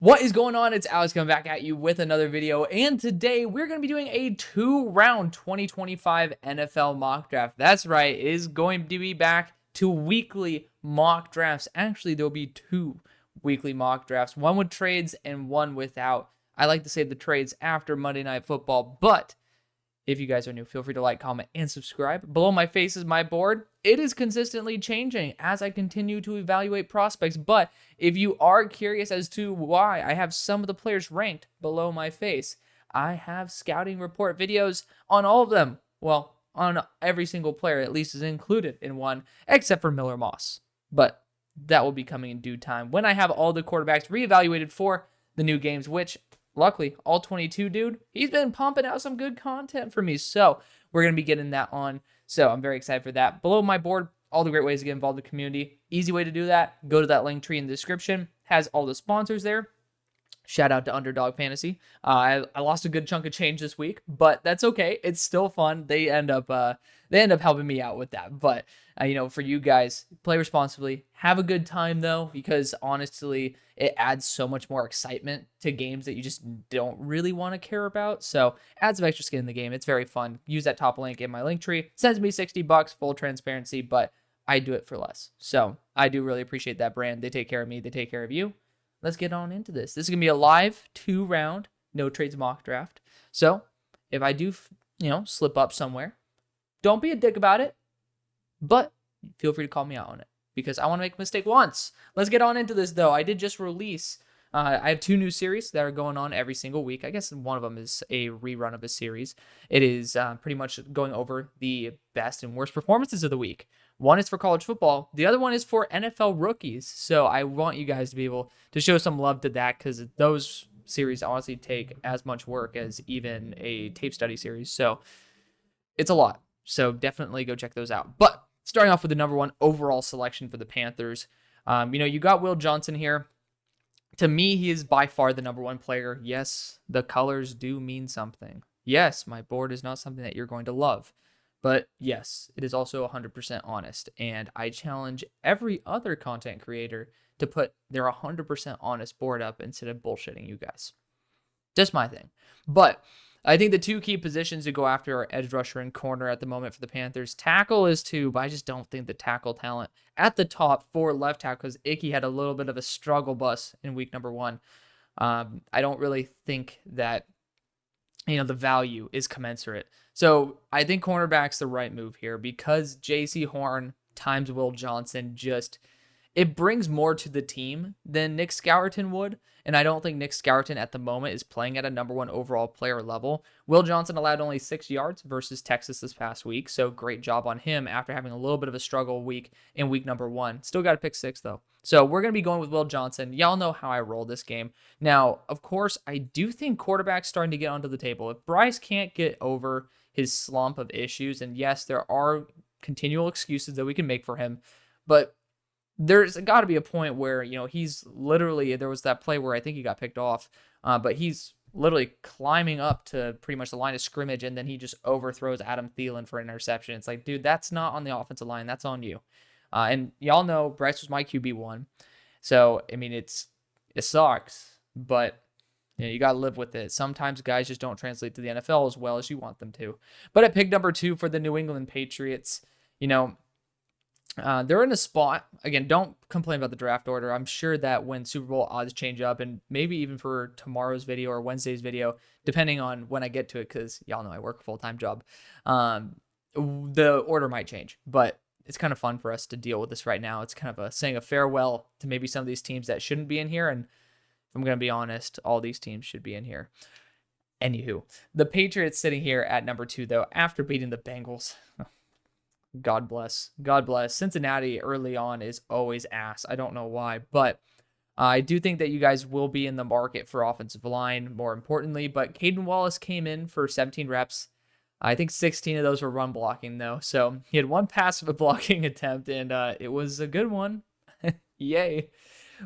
What is going on? It's Alex coming back at you with another video, and today we're going to be doing a 2-round 2025 NFL mock draft. That's right, it is going to be back to weekly mock drafts. Actually, there'll be 2 weekly mock drafts, one with trades and one without. I like to save the trades after Monday Night Football, but if you guys are new, feel free to like, comment, and subscribe. Below my face is my board. It is consistently changing as I continue to evaluate prospects. But if you are curious as to why I have some of the players ranked below my face, I have scouting report videos on all of them. Well, on every single player, at least is included in one, except for Miller Moss. But that will be coming in due time when I have all the quarterbacks reevaluated for the new games, which luckily, all 22 dude, he's been pumping out some good content for me. So we're going to be getting that on. So I'm very excited for that. Below my board, all the great ways to get involved in the community. Easy way to do that. Go to that link tree in the description. Has all the sponsors there. Shout out to UnderDog Fantasy. I lost a good chunk of change this week, but that's okay. It's still fun. They end up helping me out with that. But for you guys, play responsibly. Have a good time though, because honestly, it adds so much more excitement to games that you just don't really want to care about. So add some extra skin in the game. It's very fun. Use that top link in my link tree. Sends me $60, full transparency, but I do it for less. So I do really appreciate that brand. They take care of me. They take care of you. Let's get on into this. This is going to be a live 2-round no trades mock draft. So if I do, slip up somewhere, don't be a dick about it, but feel free to call me out on it because I want to make a mistake once. Let's get on into this though. I did just release, I have 2 new series that are going on every single week. I guess one of them is a rerun of a series. It is pretty much going over the best and worst performances of the week. One is for college football. The other one is for NFL rookies. So I want you guys to be able to show some love to that because those series honestly take as much work as even a tape study series. So it's a lot. So definitely go check those out. But starting off with the number 1 overall selection for the Panthers, you got Will Johnson here. To me, he is by far the number 1 player. Yes, the colors do mean something. Yes, my board is not something that you're going to love. But yes, it is also 100% honest. And I challenge every other content creator to put their 100% honest board up instead of bullshitting you guys. Just my thing. But I think the 2 key positions to go after are edge rusher and corner at the moment for the Panthers. Tackle is 2, but I just don't think the tackle talent at the top for left tackle, because Icky had a little bit of a struggle bus in week number 1. I don't really think that the value is commensurate. So I think cornerback's the right move here because J.C. Horn times Will Johnson it brings more to the team than Nick Scourton would. And I don't think Nick Scourton at the moment is playing at a number 1 overall player level. Will Johnson allowed only 6 yards versus Texas this past week. So great job on him after having a little bit of a struggle week in week number 1. Still got to pick 6 though. So we're going to be going with Will Johnson. Y'all know how I roll this game. Now, of course, I do think quarterback's starting to get onto the table. If Bryce can't get over his slump of issues, and yes, there are continual excuses that we can make for him, but there's got to be a point where, he's literally, there was that play where I think he got picked off, but he's literally climbing up to pretty much the line of scrimmage, and then he just overthrows Adam Thielen for an interception. It's like, dude, that's not on the offensive line. That's on you. And y'all know Bryce was my QB1. So, I mean, it sucks, but you got to live with it. Sometimes guys just don't translate to the NFL as well as you want them to. But at pick number 2 for the New England Patriots, they're in a spot. Again, don't complain about the draft order. I'm sure that when Super Bowl odds change up, and maybe even for tomorrow's video or Wednesday's video, depending on when I get to it, because y'all know I work a full-time job, the order might change. But it's kind of fun for us to deal with this right now. It's kind of saying a farewell to maybe some of these teams that shouldn't be in here. And if I'm going to be honest, all these teams should be in here. Anywho, the Patriots sitting here at number 2, though, after beating the Bengals. God bless. God bless. Cincinnati early on is always ass. I don't know why, but I do think that you guys will be in the market for offensive line, more importantly. But Caden Wallace came in for 17 reps. I think 16 of those were run blocking, though. So he had 1 passive blocking attempt, and it was a good one. Yay.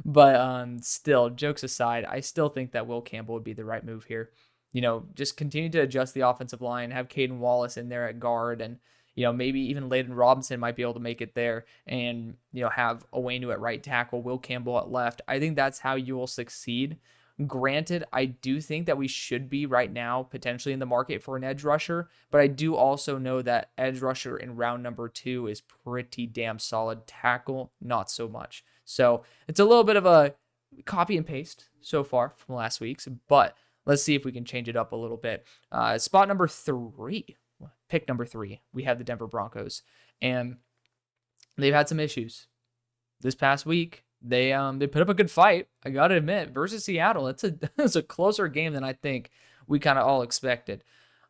But still, jokes aside, I still think that Will Campbell would be the right move here. Just continue to adjust the offensive line, have Caden Wallace in there at guard, and maybe even Layden Robinson might be able to make it there, and have Owenu at right tackle, Will Campbell at left. I think that's how you will succeed Granted, I do think that we should be right now potentially in the market for an edge rusher, but I do also know that edge rusher in round number 2 is pretty damn solid. Tackle, not so much. So it's a little bit of a copy and paste so far from last week's, but let's see if we can change it up a little bit. Spot number 3, pick number 3, we have the Denver Broncos, and they've had some issues this past week. They put up a good fight, I gotta admit, versus Seattle. It's a closer game than I think we kind of all expected.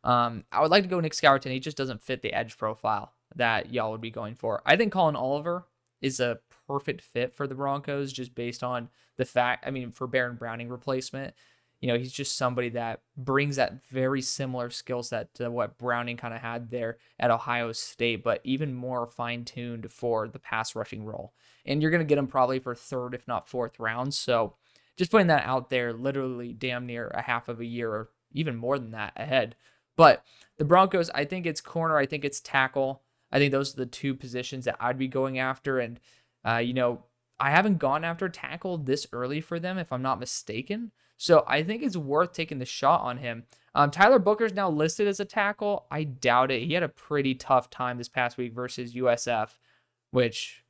I would like to go Nick Scourton. He just doesn't fit the edge profile that y'all would be going for. I think Colin Oliver is a perfect fit for the Broncos, just based on the fact, for Baron Browning replacement. He's just somebody that brings that very similar skill set to what Browning kind of had there at Ohio State, but even more fine-tuned for the pass rushing role. And you're going to get him probably for 3rd, if not 4th round. So just putting that out there, literally damn near a half of a year or even more than that ahead. But the Broncos, I think it's corner, I think it's tackle. I think those are the 2 positions that I'd be going after. And, I haven't gone after tackle this early for them, if I'm not mistaken. So I think it's worth taking the shot on him. Tyler Booker's now listed as a tackle. I doubt it. He had a pretty tough time this past week versus USF, which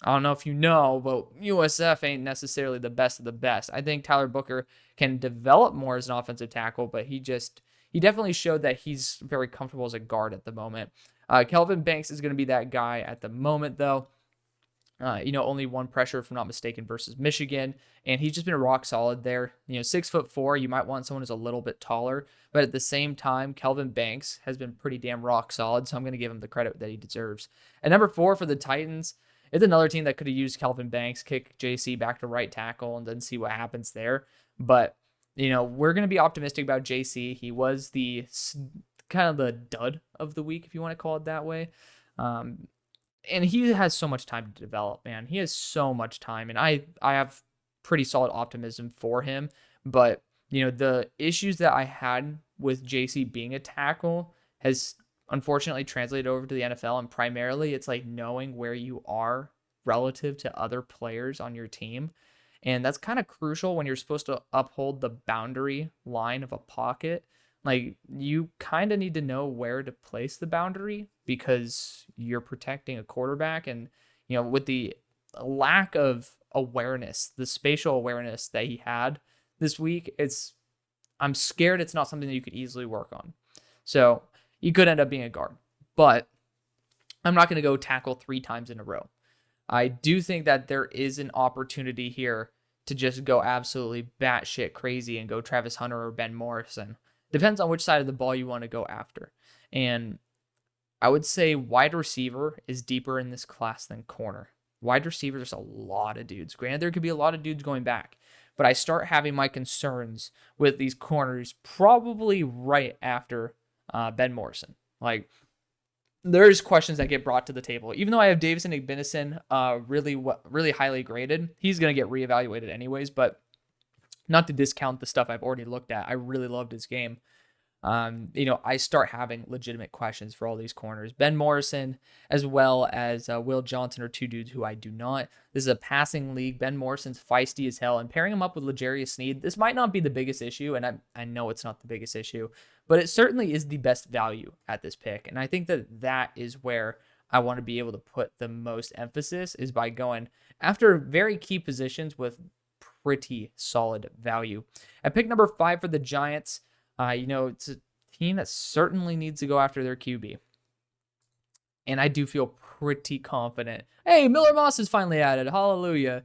I don't know if you know, but USF ain't necessarily the best of the best. I think Tyler Booker can develop more as an offensive tackle, but he definitely showed that he's very comfortable as a guard at the moment. Kelvin Banks is going to be that guy at the moment, though. Only 1 pressure, if I'm not mistaken, versus Michigan, and he's just been rock solid there. 6'4", you might want someone who's a little bit taller, but at the same time, Kelvin Banks has been pretty damn rock solid, so I'm going to give him the credit that he deserves. And number 4 for the Titans, it's another team that could have used Kelvin Banks, kick JC back to right tackle, and then see what happens there. But, we're going to be optimistic about JC. He was the kind of the dud of the week, if you want to call it that way. And he has so much time to develop, man. He has so much time, and I have pretty solid optimism for him. But, the issues that I had with JC being a tackle has unfortunately translated over to the NFL, and primarily it's like knowing where you are relative to other players on your team. And that's kind of crucial when you're supposed to uphold the boundary line of a pocket. Like, you kind of need to know where to place the boundary because you're protecting a quarterback. And, with the lack of awareness, the spatial awareness that he had this week, I'm scared it's not something that you could easily work on. So he could end up being a guard, but I'm not going to go tackle 3 times in a row. I do think that there is an opportunity here to just go absolutely batshit crazy and go Travis Hunter or Ben Morrison. Depends on which side of the ball you want to go after. And I would say wide receiver is deeper in this class than corner. Wide receiver, there's a lot of dudes. Granted, there could be a lot of dudes going back, but I start having my concerns with these corners probably right after Ben Morrison. Like, there's questions that get brought to the table. Even though I have Davison Igbinison really highly graded, he's going to get reevaluated anyways, but not to discount the stuff I've already looked at. I really loved his game. I start having legitimate questions for all these corners. Ben Morrison, as well as Will Johnson, are 2 dudes who I do not. This is a passing league. Ben Morrison's feisty as hell, and pairing him up with L'Jarius Sneed, this might not be the biggest issue, and I know it's not the biggest issue, but it certainly is the best value at this pick. And I think that is where I want to be able to put the most emphasis, is by going after very key positions with pretty solid value. At pick number 5 for the Giants, it's a team that certainly needs to go after their QB. And I do feel pretty confident. Hey, Miller Moss is finally added. Hallelujah.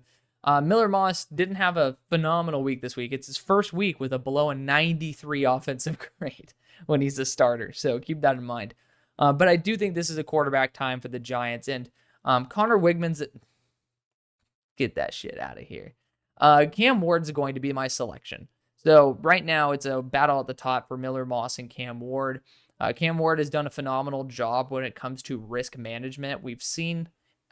Miller Moss didn't have a phenomenal week this week. It's his first week with a below a 93 offensive grade when he's a starter. So keep that in mind. But I do think this is a quarterback time for the Giants. And Connor Wigman's... Get that shit out of here. Cam Ward's going to be my selection. So right now it's a battle at the top for Miller Moss and Cam Ward. Cam Ward has done a phenomenal job when it comes to risk management. We've seen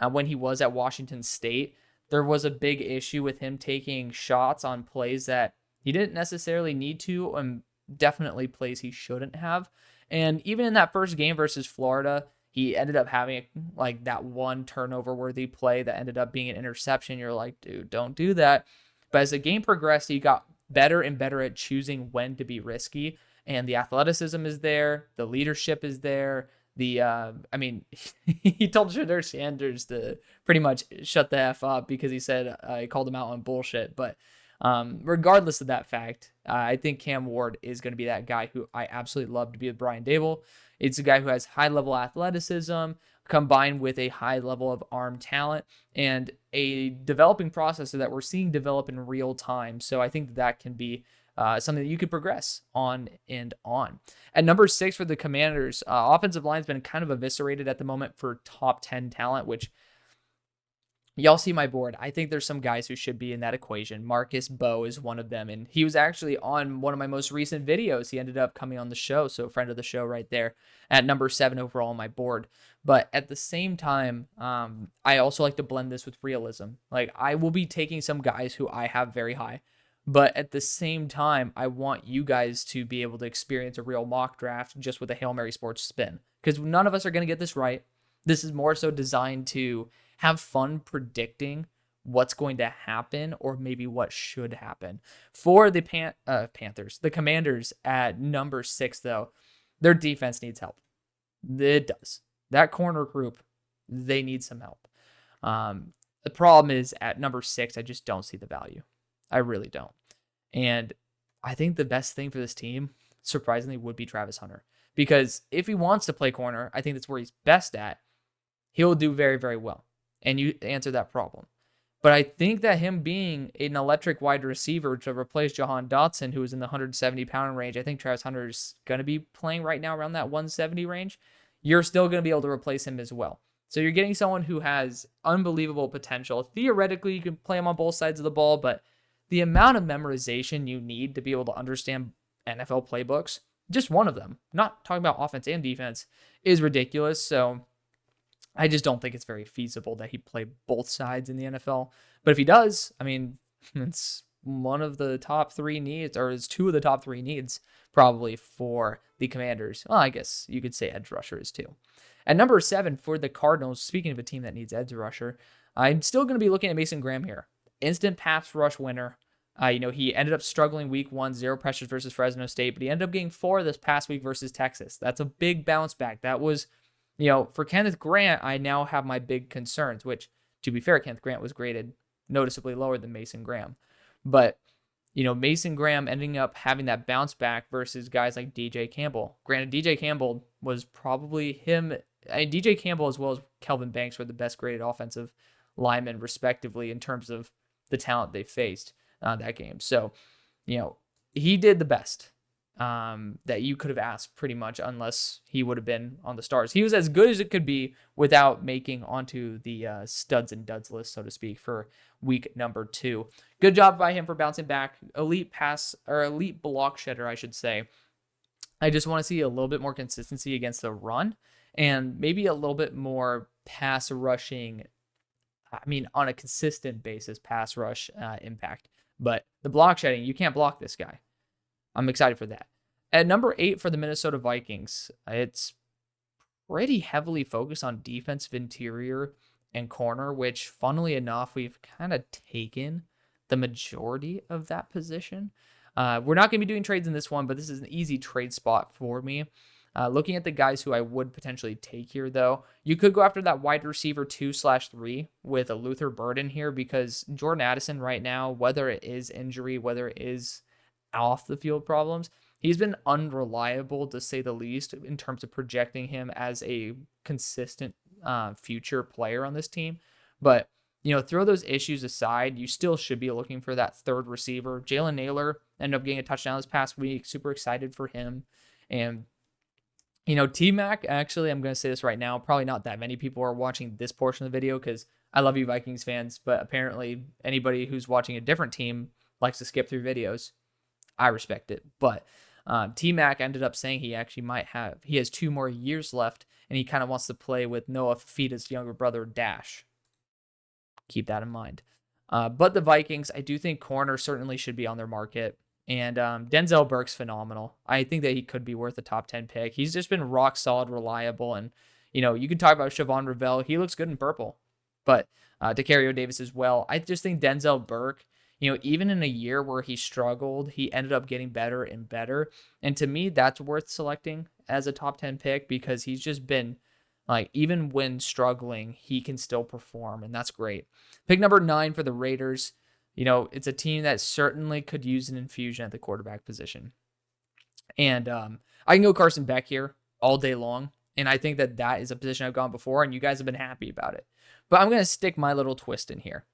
when he was at Washington State, there was a big issue with him taking shots on plays that he didn't necessarily need to, and definitely plays he shouldn't have. And even in that first game versus Florida, he ended up having like that one turnover worthy play that ended up being an interception. You're like, dude, don't do that. But as the game progressed, he got better and better at choosing when to be risky. And the athleticism is there. The leadership is there. I mean, he told Shedeur Sanders to pretty much shut the F up because he said he called him out on bullshit. But regardless of that fact, I think Cam Ward is going to be that guy who I absolutely love to be with Brian Daboll. It's a guy who has high level athleticism combined with a high level of arm talent and a developing processor that we're seeing develop in real time. So I think that can be something that you could progress on and on. At number 6 for the Commanders, offensive line's been kind of eviscerated at the moment for top 10 talent, which y'all see my board. I think there's some guys who should be in that equation. Marcus Bowe is one of them, and he was actually on one of my most recent videos. He ended up coming on the show, so a friend of the show right there at number 7 overall on my board. But at the same time, I also like to blend this with realism. Like, I will be taking some guys who I have very high, but at the same time, I want you guys to be able to experience a real mock draft just with a Hail Mary Sports spin, because none of us are going to get this right. This is more so designed to have fun predicting what's going to happen or maybe what should happen. For the Panthers, the Commanders at number 6, though, their defense needs help. It does. That corner group, they need some help. The problem is at number 6, I just don't see the value. I really don't. And I think the best thing for this team, surprisingly, would be Travis Hunter. Because if he wants to play corner, I think that's where he's best at. He'll do very, very well. And you answer that problem. But I think that him being an electric wide receiver to replace Jahan Dotson, who is in the 170-pound range, I think Travis Hunter is going to be playing right now around that 170 range. You're still going to be able to replace him as well. So you're getting someone who has unbelievable potential. Theoretically, you can play him on both sides of the ball, but the amount of memorization you need to be able to understand NFL playbooks, just one of them, not talking about offense and defense, is ridiculous. So I just don't think it's very feasible that he play both sides in the NFL. But if he does, I mean, it's one of the top 3 needs, or it's 2 of the top 3 needs probably for the Commanders. Well, I guess you could say edge rusher is too. At number 7 for the Cardinals, speaking of a team that needs edge rusher, I'm still going to be looking at Mason Graham here. Instant pass rush winner. He ended up struggling week 1, 0 pressures versus Fresno State, but he ended up getting 4 this past week versus Texas. That's a big bounce back. That was, for Kenneth Grant, I now have my big concerns, which, to be fair, Kenneth Grant was graded noticeably lower than Mason Graham. But, Mason Graham ending up having that bounce back versus guys like DJ Campbell. Granted, DJ Campbell was probably DJ Campbell as well as Kelvin Banks were the best graded offensive linemen, respectively, in terms of the talent they faced that game. So, he did the best that you could have asked pretty much, unless he would have been on the stars. He was as good as it could be without making onto the studs and duds list, so to speak, for week number 2. Good job by him for bouncing back. Elite block shedder, I should say. I just want to see a little bit more consistency against the run and maybe a little bit more pass rushing. On a consistent basis, pass rush impact. But the block shedding, you can't block this guy. I'm excited for that. At number 8 for the Minnesota Vikings, it's pretty heavily focused on defensive interior and corner, which, funnily enough, we've kind of taken the majority of that position. We're not going to be doing trades in this one, but this is an easy trade spot for me. Looking at the guys who I would potentially take here, though, you could go after that wide receiver 2/3 with a Luther Burden here, because Jordan Addison right now, whether it is injury, whether it is off the field problems, he's been unreliable to say the least in terms of projecting him as a consistent future player on this team. But, throw those issues aside, you still should be looking for that third receiver. Jalen Naylor ended up getting a touchdown this past week. Super excited for him. And T-Mac, actually, I'm going to say this right now, probably not that many people are watching this portion of the video because I love you Vikings fans, but apparently anybody who's watching a different team likes to skip through videos. I respect it. But T-Mac ended up saying he has 2 more years left, and he kind of wants to play with Noah Fifita's younger brother, Dash. Keep that in mind. But the Vikings, I do think corner certainly should be on their market. And Denzel Burke's phenomenal. I think that he could be worth a top 10 pick. He's just been rock solid, reliable. And, you can talk about Siobhan Revelle. He looks good in purple. But Decario Davis as well. I just think Denzel Burke, Even in a year where he struggled, he ended up getting better and better. And to me, that's worth selecting as a top 10 pick because he's just been like, even when struggling, he can still perform, and that's great. Pick number 9 for the Raiders. It's a team that certainly could use an infusion at the quarterback position. And I can go Carson Beck here all day long. And I think that is a position I've gone before, and you guys have been happy about it. But I'm going to stick my little twist in here.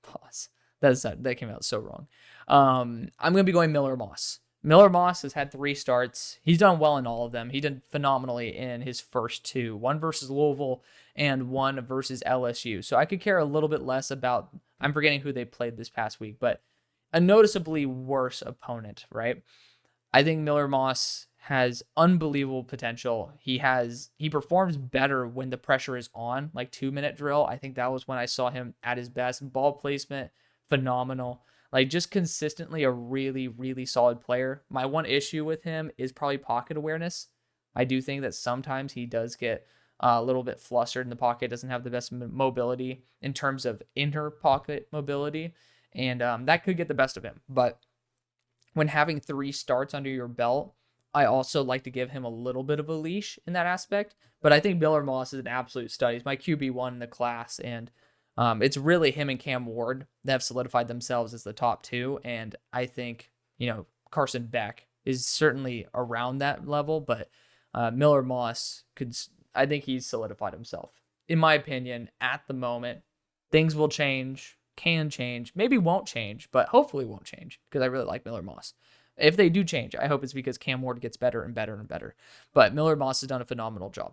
Pause. That came out so wrong. I'm going to be going Miller Moss. Miller Moss has had 3 starts. He's done well in all of them. He did phenomenally in his first 2. One versus Louisville and one versus LSU. So I could care a little bit less about, I'm forgetting who they played this past week, but a noticeably worse opponent, right? I think Miller Moss has unbelievable potential. He performs better when the pressure is on, like 2-minute drill. I think that was when I saw him at his best. Ball placement, phenomenal. Like, just consistently a really, really solid player. My one issue with him is probably pocket awareness. I do think that sometimes he does get a little bit flustered in the pocket, doesn't have the best mobility in terms of inner pocket mobility, and that could get the best of him. But when having 3 starts under your belt, I also like to give him a little bit of a leash in that aspect. But I think Miller Moss is an absolute stud. He's my QB1 in the class, and it's really him and Cam Ward that have solidified themselves as the top 2. And I think, Carson Beck is certainly around that level, but Miller Moss I think he's solidified himself. In my opinion, at the moment, things will change, can change, maybe won't change, but hopefully won't change because I really like Miller Moss. If they do change, I hope it's because Cam Ward gets better and better and better. But Miller Moss has done a phenomenal job.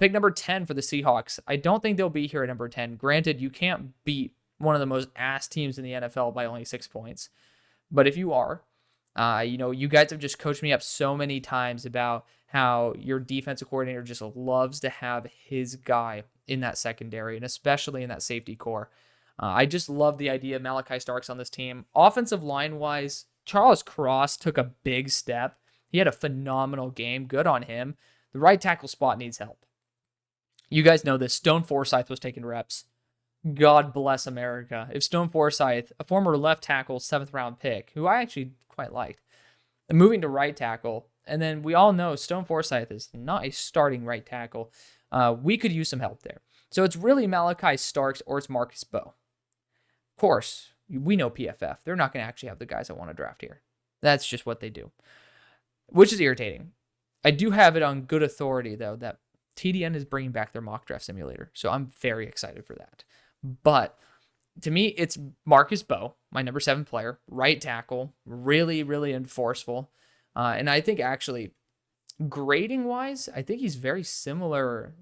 Pick number 10 for the Seahawks. I don't think they'll be here at number 10. Granted, you can't beat one of the most ass teams in the NFL by only 6 points. But if you are, you guys have just coached me up so many times about how your defensive coordinator just loves to have his guy in that secondary, and especially in that safety core. I just love the idea of Malachi Starks on this team. Offensive line-wise, Charles Cross took a big step. He had a phenomenal game. Good on him. The right tackle spot needs help. You guys know this. Stone Forsythe was taking reps. God bless America. If Stone Forsythe, a former left tackle, 7th round pick, who I actually quite liked, moving to right tackle, and then we all know Stone Forsythe is not a starting right tackle. We could use some help there. So it's really Malachi Starks or it's Marcus Bowe. Of course, we know PFF. They're not going to actually have the guys I want to draft here. That's just what they do, which is irritating. I do have it on good authority, though, that TDN is bringing back their mock draft simulator. So I'm very excited for that. But to me, it's Marcus Bowe, my number 7 player, right tackle, really, really enforceful. And I think actually, grading-wise, I think he's very similar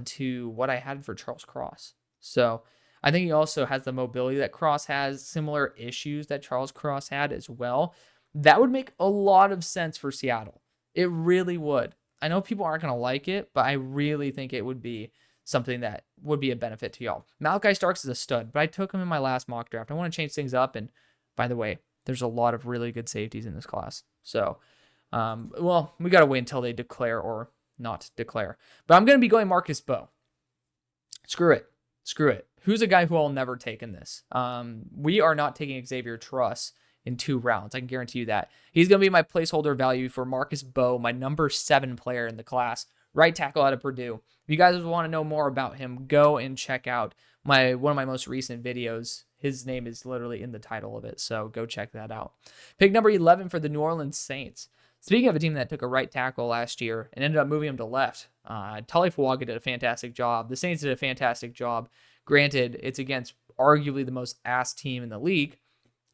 to what I had for Charles Cross. So I think he also has the mobility that Cross has, similar issues that Charles Cross had as well. That would make a lot of sense for Seattle. It really would. I know people aren't going to like it, but I really think it would be something that would be a benefit to y'all. Malachi Starks is a stud, but I took him in my last mock draft. I want to change things up, and by the way, there's a lot of really good safeties in this class. So, we got to wait until they declare or not declare. But I'm going to be going Marcus Bowe. Screw it. Who's a guy who I'll never take in this? We are not taking Xavier Truss in 2 rounds. I can guarantee you that. He's going to be my placeholder value for Marcus Bowe, my number 7 player in the class, right tackle out of Purdue. If you guys want to know more about him, go and check out one of my most recent videos. His name is literally in the title of it, so go check that out. Pick number 11 for the New Orleans Saints. Speaking of a team that took a right tackle last year and ended up moving him to left, Tali Fuaga did a fantastic job. The Saints did a fantastic job. Granted, it's against arguably the most ass team in the league,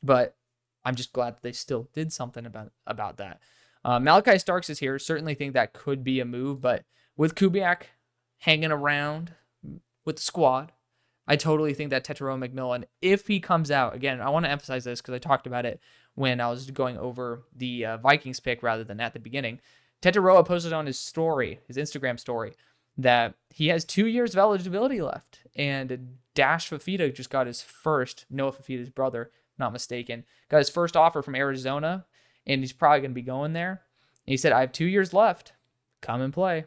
but I'm just glad that they still did something about that. Malachi Starks is here. Certainly think that could be a move, but with Kubiak hanging around with the squad, I totally think that Tetairoa McMillan, if he comes out, again, I want to emphasize this because I talked about it when I was going over the Vikings pick rather than at the beginning. Tetairoa posted on his story, his Instagram story, that he has 2 years of eligibility left. And Dash Fafita just got his first, Noah Fafita's brother, not mistaken, got his first offer from Arizona, and he's probably going to be going there. And he said, I have 2 years left. Come and play.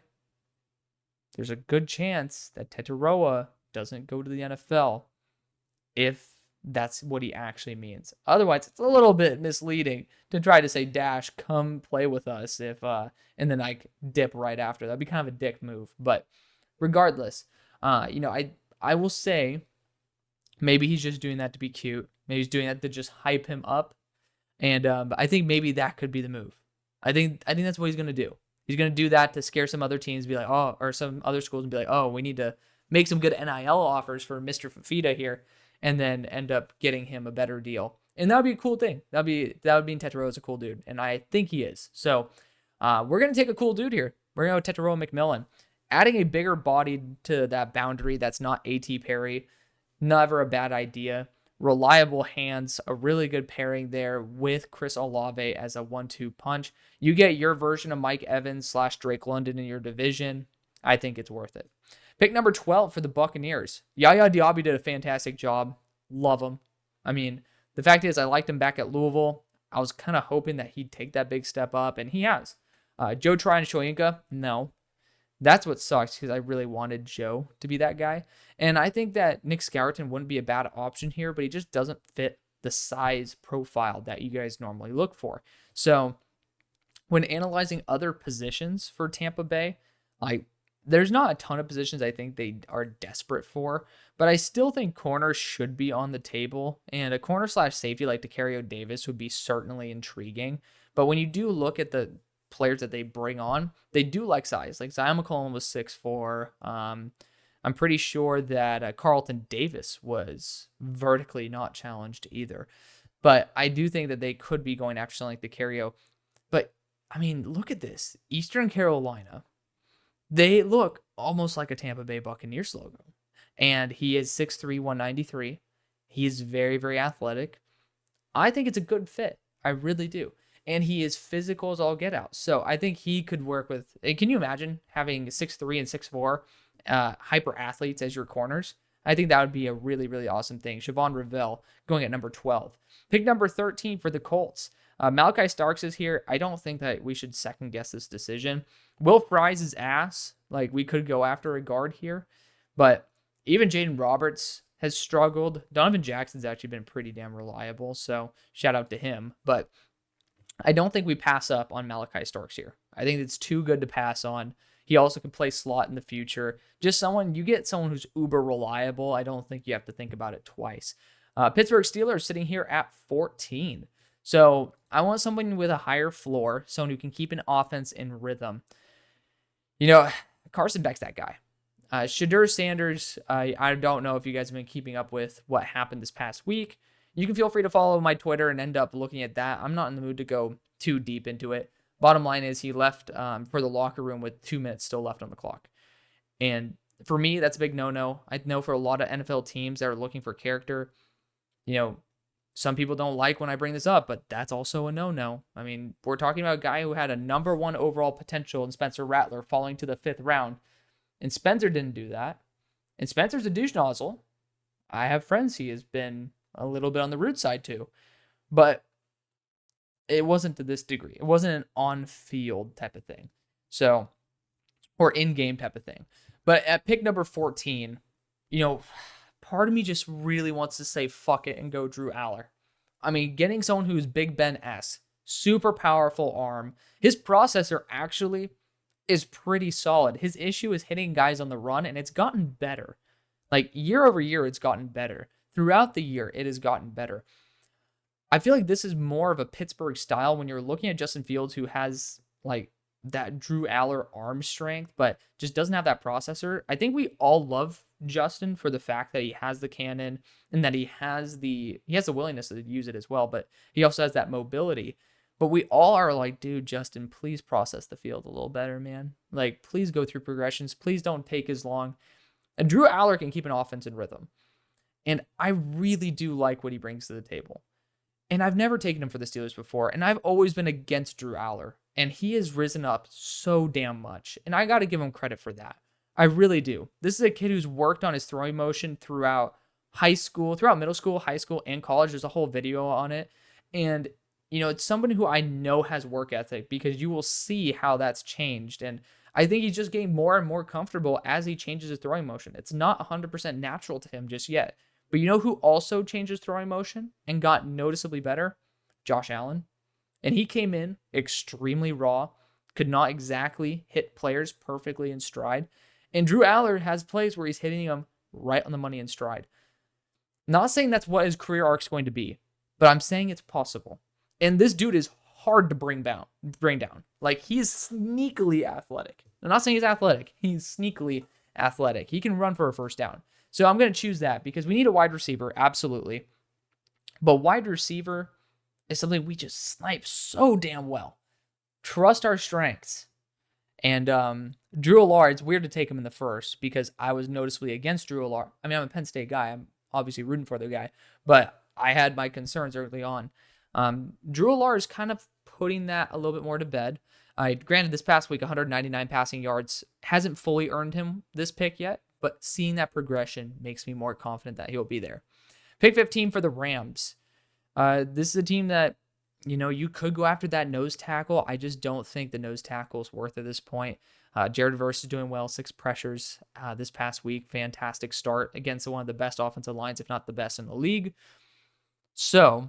There's a good chance that Tetairoa doesn't go to the NFL if that's what he actually means. Otherwise, it's a little bit misleading to try to say, Dash, come play with us, if and then like dip right after. That'd be kind of a dick move. But regardless, I will say maybe he's just doing that to be cute. Maybe he's doing that to just hype him up. And I think maybe that could be the move. I think that's what he's gonna do. He's gonna do that to scare some other teams, be like, oh, or some other schools, and be like, oh, we need to make some good NIL offers for Mr. Fafita here, and then end up getting him a better deal. And that would be a cool thing. That would mean Tetairoa's a cool dude, and I think he is. So we're gonna take a cool dude here. We're gonna go Tetairoa McMillan, adding a bigger body to that boundary. That's not A.T. Perry. Never a bad idea. Reliable hands, a really good pairing there with Chris Olave as a 1-2 punch. You get your version of Mike Evans / Drake London in your division. I think it's worth it. Pick number 12 for the Buccaneers. Yaya Diaby did a fantastic job. Love him. I mean, the fact is I liked him back at Louisville. I was kind of hoping that he'd take that big step up, and he has. Joe Tryon Shoyinka, no. That's what sucks, because I really wanted Joe to be that guy. And I think that Nick Scourton wouldn't be a bad option here, but he just doesn't fit the size profile that you guys normally look for. So when analyzing other positions for Tampa Bay, like there's not a ton of positions I think they are desperate for, but I still think corners should be on the table. And a corner / safety like Decario Davis would be certainly intriguing. But when you do look at the players that they bring on, they do like size. Like Zion McCollum was 6'4". I'm pretty sure that Carlton Davis was vertically not challenged either. But I do think that they could be going after something like Decario. But, I mean, look at this. Eastern Carolina, they look almost like a Tampa Bay Buccaneers logo. And he is 6'3", 193. He is very, very athletic. I think it's a good fit. I really do. And he is physical as all get out. So I think he could work with... Can you imagine having 6'3" and 6'4" hyper athletes as your corners? I think that would be a really, really awesome thing. Siobhan Revell going at number 12. Pick number 13 for the Colts. Malachi Starks is here. I don't think that we should second guess this decision. Will Fries is ass. Like, we could go after a guard here. But even Jaden Roberts has struggled. Donovan Jackson's actually been pretty damn reliable. So shout out to him. But I don't think we pass up on Malachi Starks here. I think it's too good to pass on. He also can play slot in the future. Just you get someone who's uber reliable. I don't think you have to think about it twice. Pittsburgh Steelers sitting here at 14. So I want someone with a higher floor, someone who can keep an offense in rhythm. Carson Beck's that guy. Shedeur Sanders, I don't know if you guys have been keeping up with what happened this past week. You can feel free to follow my Twitter and end up looking at that. I'm not in the mood to go too deep into it. Bottom line is he left for the locker room with 2 minutes still left on the clock. And for me, that's a big no-no. I know for a lot of NFL teams that are looking for character, some people don't like when I bring this up, but that's also a no-no. I mean, we're talking about a guy who had a number 1 overall potential in Spencer Rattler falling to the 5th round. And Spencer didn't do that. And Spencer's a douche nozzle. I have friends he has been a little bit on the rude side too. But it wasn't to this degree. It wasn't an on-field type of thing. So, or in-game type of thing. But at pick number 14, part of me just really wants to say fuck it and go Drew Aller. I mean, getting someone who's Big Ben-esque, super powerful arm. His processor actually is pretty solid. His issue is hitting guys on the run, and it's gotten better. Like, year over year, it's gotten better. Throughout the year, it has gotten better. I feel like this is more of a Pittsburgh style when you're looking at Justin Fields, who has, like, that Drew Aller arm strength, but just doesn't have that processor. I think we all love Justin for the fact that he has the cannon and that he has the willingness to use it as well, but he also has that mobility. But we all are like, dude, Justin, please process the field a little better, man. Like, please go through progressions. Please don't take as long. And Drew Aller can keep an offense in rhythm. And I really do like what he brings to the table. And I've never taken him for the Steelers before, and I've always been against Drew Aller. And he has risen up so damn much. And I got to give him credit for that. I really do. This is a kid who's worked on his throwing motion throughout middle school, high school, and college. There's a whole video on it. And, it's somebody who I know has work ethic, because you will see how that's changed. And I think he's just getting more and more comfortable as he changes his throwing motion. It's not 100% natural to him just yet. But you know who also changed his throwing motion and got noticeably better? Josh Allen. And he came in extremely raw, could not exactly hit players perfectly in stride. And Drew Allard has plays where he's hitting them right on the money in stride. Not saying that's what his career arc's going to be, but I'm saying it's possible. And this dude is hard to bring down. Like, he is sneakily athletic. I'm not saying he's athletic. He's sneakily athletic. He can run for a first down. So I'm going to choose that because we need a wide receiver, absolutely. But wide receiver is something we just snipe so damn well. Trust our strengths. And Drew Allard, it's weird to take him in the first because I was noticeably against Drew Allard. I mean, I'm a Penn State guy. I'm obviously rooting for the guy, but I had my concerns early on. Drew Allard is kind of putting that a little bit more to bed. Granted, this past week, 199 passing yards hasn't fully earned him this pick yet, but seeing that progression makes me more confident that he'll be there. Pick 15 for the Rams. This is a team that, you could go after that nose tackle. I just don't think the nose tackle is worth it at this point. Jared Verse is doing well, 6 pressures this past week. Fantastic start against one of the best offensive lines, if not the best in the league. So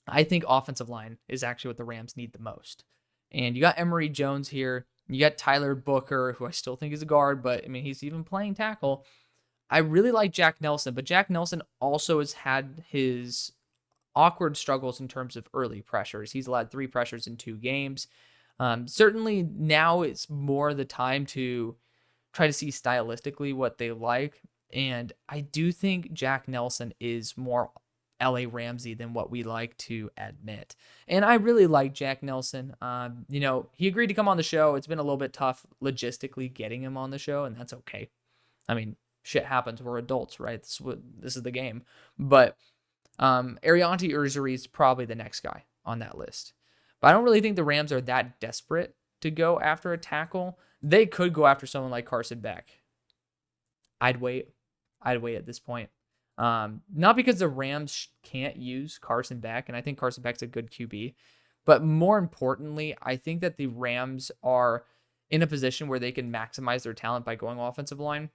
I think offensive line is actually what the Rams need the most. And you got Emory Jones here. You got Tyler Booker, who I still think is a guard, but I mean, he's even playing tackle. I really like Jack Nelson, but Jack Nelson also has had his awkward struggles in terms of early pressures. He's allowed 3 pressures in 2 games. Certainly now it's more the time to try to see stylistically what they like. And I do think Jack Nelson is more LA Ramsey than what we like to admit. And I really like Jack Nelson. He agreed to come on the show. It's been a little bit tough logistically getting him on the show, and that's okay. I mean, shit happens. We're adults, right? This is the game. But Arianti Urzuri is probably the next guy on that list. But I don't really think the Rams are that desperate to go after a tackle. They could go after someone like Carson Beck. I'd wait at this point. Not because the Rams can't use Carson Beck, and I think Carson Beck's a good QB, but more importantly, I think that the Rams are in a position where they can maximize their talent by going offensive line.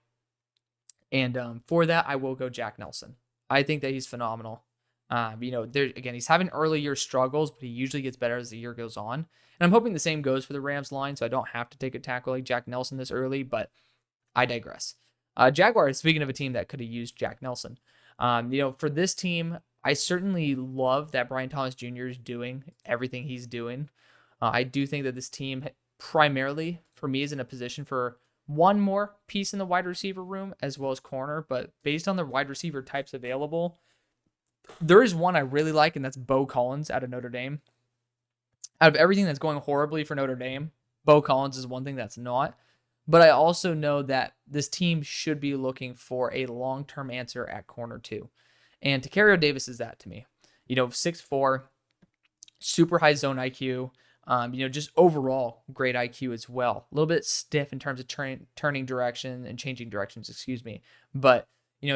And for that, I will go Jack Nelson. I think that he's phenomenal. He's having early year struggles, but he usually gets better as the year goes on. And I'm hoping the same goes for the Rams line, so I don't have to take a tackle like Jack Nelson this early, but I digress. Jaguars, speaking of a team that could have used Jack Nelson, for this team, I certainly love that Brian Thomas Jr. is doing everything he's doing. I do think that this team primarily, for me, is in a position for one more piece in the wide receiver room as well as corner, but based on the wide receiver types available, there is one I really like, and that's Bo Collins out of Notre Dame. Out of everything that's going horribly for Notre Dame, Bo Collins is one thing that's not. But I also know that this team should be looking for a long-term answer at corner too. And Tacario Davis is that to me. 6'4", super high zone IQ, just overall great IQ as well. A little bit stiff in terms of turning direction and changing directions, But,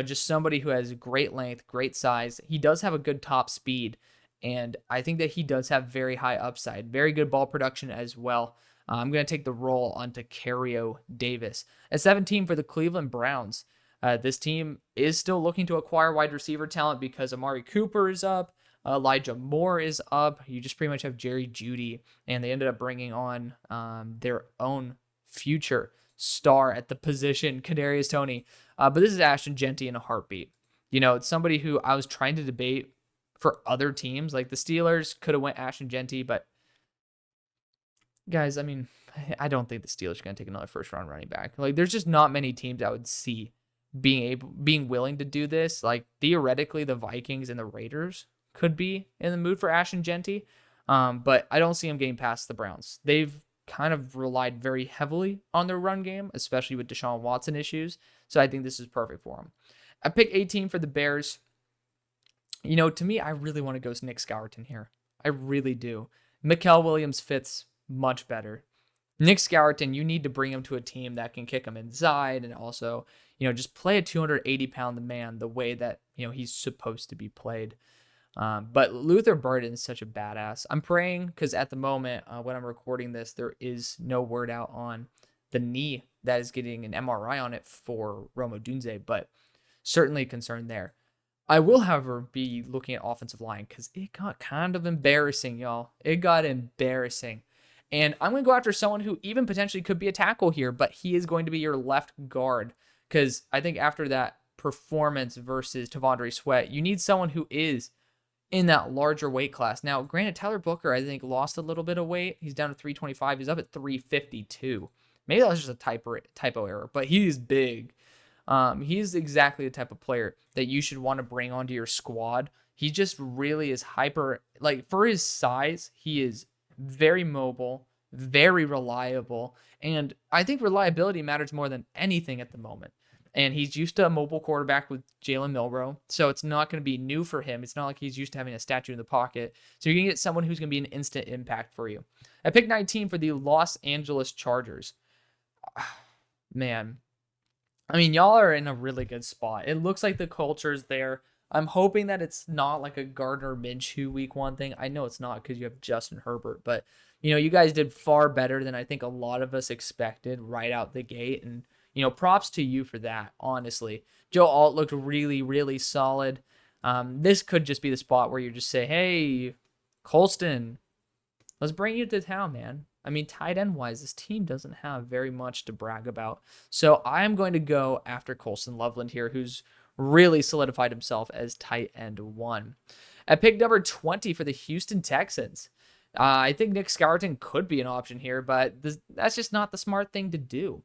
just somebody who has great length, great size. He does have a good top speed. And I think that he does have very high upside, very good ball production as well. I'm going to take the role on Tacario Davis. At 17 for the Cleveland Browns. This team is still looking to acquire wide receiver talent because Amari Cooper is up. Elijah Moore is up. You just pretty much have Jerry Jeudy. And they ended up bringing on their own future star at the position, Kadarius Toney. But this is Ashton Jeanty in a heartbeat. It's somebody who I was trying to debate for other teams. Like the Steelers could have went Ashton Jeanty, but guys, I mean, I don't think the Steelers are going to take another first-round running back. Like, there's just not many teams I would see being willing to do this. Like, theoretically, the Vikings and the Raiders could be in the mood for Ashton Jeanty, but I don't see them getting past the Browns. They've kind of relied very heavily on their run game, especially with Deshaun Watson issues, so I think this is perfect for them. I pick 18 for the Bears. To me, I really want to go Nick Scourton here. I really do. Mikael Williams fits much better. Nick Scourton, you need to bring him to a team that can kick him inside and also, just play a 280-pound man the way that, he's supposed to be played. But Luther Burden is such a badass. I'm praying because at the moment, when I'm recording this, there is no word out on the knee that is getting an MRI on it for Rome Odunze. But certainly a concern there. I will, however, be looking at offensive line because it got kind of embarrassing, y'all. It got embarrassing. And I'm going to go after someone who even potentially could be a tackle here, but he is going to be your left guard because I think after that performance versus Tavondre Sweat, you need someone who is in that larger weight class. Now, granted, Tyler Booker, I think, lost a little bit of weight. He's down to 325. He's up at 352. Maybe that was just a typo error, but he's big. He's exactly the type of player that you should want to bring onto your squad. He just really is hyper, like for his size, he is very mobile, very reliable. And I think reliability matters more than anything at the moment. And he's used to a mobile quarterback with Jalen Milroe. So it's not going to be new for him. It's not like he's used to having a statue in the pocket. So you're going to get someone who's going to be an instant impact for you. At pick 19 for the Los Angeles Chargers. Man. I mean, y'all are in a really good spot. It looks like the culture's there. I'm hoping that it's not like a Gardner Minshew week 1 thing. I know it's not because you have Justin Herbert, but you guys did far better than I think a lot of us expected right out the gate. And, props to you for that, honestly. Joe Alt looked really, really solid. This could just be the spot where you just say, hey, Colston, let's bring you to town, man. I mean, tight end wise, this team doesn't have very much to brag about. So I'm going to go after Colston Loveland here, who's really solidified himself as tight end 1. At pick number 20 for the Houston Texans, I think Nick Scourton could be an option here, but that's just not the smart thing to do.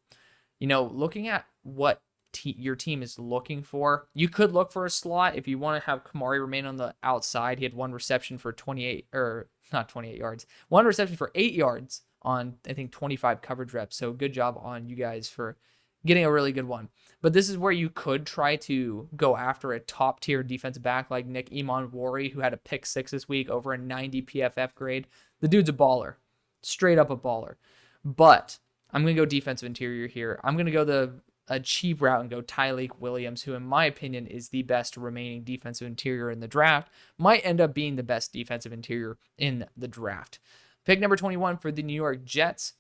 Looking at what your team is looking for, you could look for a slot if you want to have Kamari remain on the outside. He had 1 reception for 28, or not 28 yards, 1 reception for 8 yards on, I think, 25 coverage reps. So good job on you guys for getting a really good one. But this is where you could try to go after a top tier defensive back like Nick Emanwori, who had a pick 6 this week over a 90 PFF grade. The dude's a baller, straight up a baller. But I'm going to go defensive interior here. I'm going to go a cheap route and go Tyleik Williams, who in my opinion is the best remaining defensive interior in the draft, might end up being the best defensive interior in the draft. Pick number 21 for the New York Jets.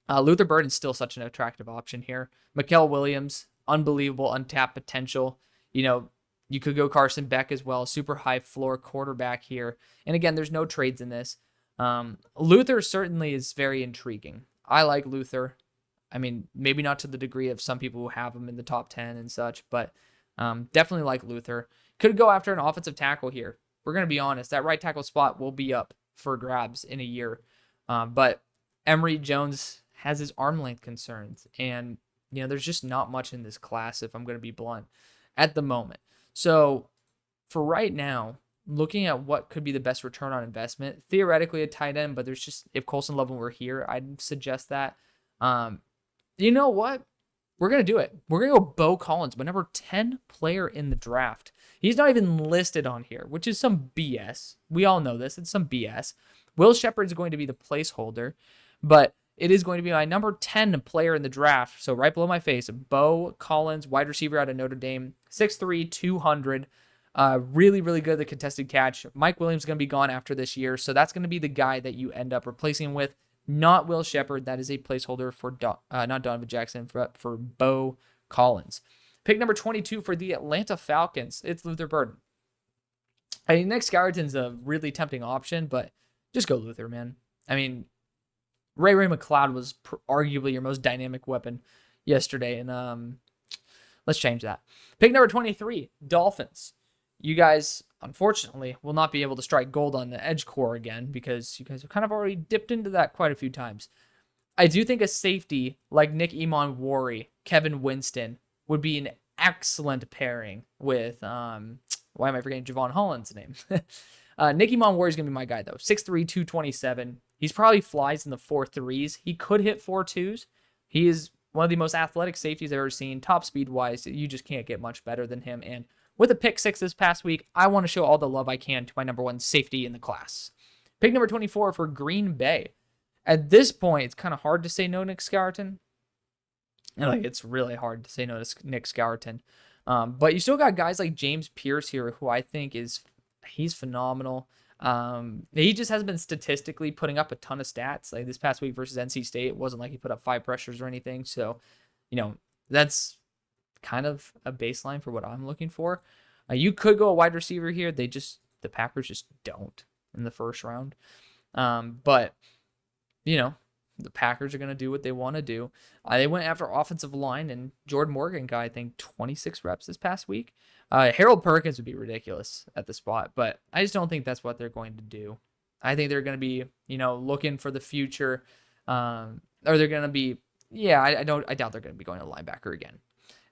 Luther Burden's still such an attractive option here. Mikael Williams, unbelievable untapped potential. You could go Carson Beck as well, super high floor quarterback here. And again, there's no trades in this. Luther certainly is very intriguing. I like Luther. I mean, maybe not to the degree of some people who have him in the top 10 and such, but definitely like Luther. Could go after an offensive tackle here. We're going to be honest. That right tackle spot will be up for grabs in a year. But Emory Jones has his arm length concerns. And, there's just not much in this class, if I'm going to be blunt, at the moment. So for right now, looking at what could be the best return on investment, theoretically a tight end, but there's just, if Colston Loveland were here, I'd suggest that. You know what? We're going to do it. We're going to go Bo Collins, my number 10 player in the draft. He's not even listed on here, which is some BS. We all know this. It's some BS. Will Shepard's going to be the placeholder, but it is going to be my number 10 player in the draft. So right below my face, Bo Collins, wide receiver out of Notre Dame, 6'3", 200. Really, really good at the contested catch. Mike Williams is going to be gone after this year, so that's going to be the guy that you end up replacing him with. Not Will Shepard. That is a placeholder for not Donovan Jackson, but for Bo Collins. Pick number 22 for the Atlanta Falcons. It's Luther Burden. I mean, Nick Scourton's a really tempting option, but just go Luther, man. I mean, Ray McLeod was arguably your most dynamic weapon yesterday, and let's change that. Pick number 23, Dolphins. You guys, unfortunately, will not be able to strike gold on the edge core again because you guys have kind of already dipped into that quite a few times. I do think a safety like Nick Emanwori, Kevin Winston, would be an excellent pairing with, why am I forgetting Javon Holland's name? Nick Emanwori is going to be my guy, though. 6'3", 227. He's probably flies in the 4.3s. He could hit 4.2s. He is one of the most athletic safeties I've ever seen. Top speed-wise, you just can't get much better than him. And with a pick 6 this past week, I want to show all the love I can to my number 1 safety in the class. Pick number 24 for Green Bay. At this point, it's kind of hard to say no to Nick Scourton. It's really hard to say no to Nick Scourton. But you still got guys like James Pierce here, who I think he's phenomenal. He just hasn't been statistically putting up a ton of stats. Like this past week versus NC State, it wasn't like he put up 5 pressures or anything. So, that's kind of a baseline for what I'm looking for. You could go a wide receiver here. The Packers just don't in the first round. But, the Packers are going to do what they want to do. They went after offensive line, and Jordan Morgan got, I think, 26 reps this past week. Harold Perkins would be ridiculous at the spot, but I just don't think that's what they're going to do. I think they're going to be, looking for the future, or they're going to be, I doubt they're going to be going to linebacker again.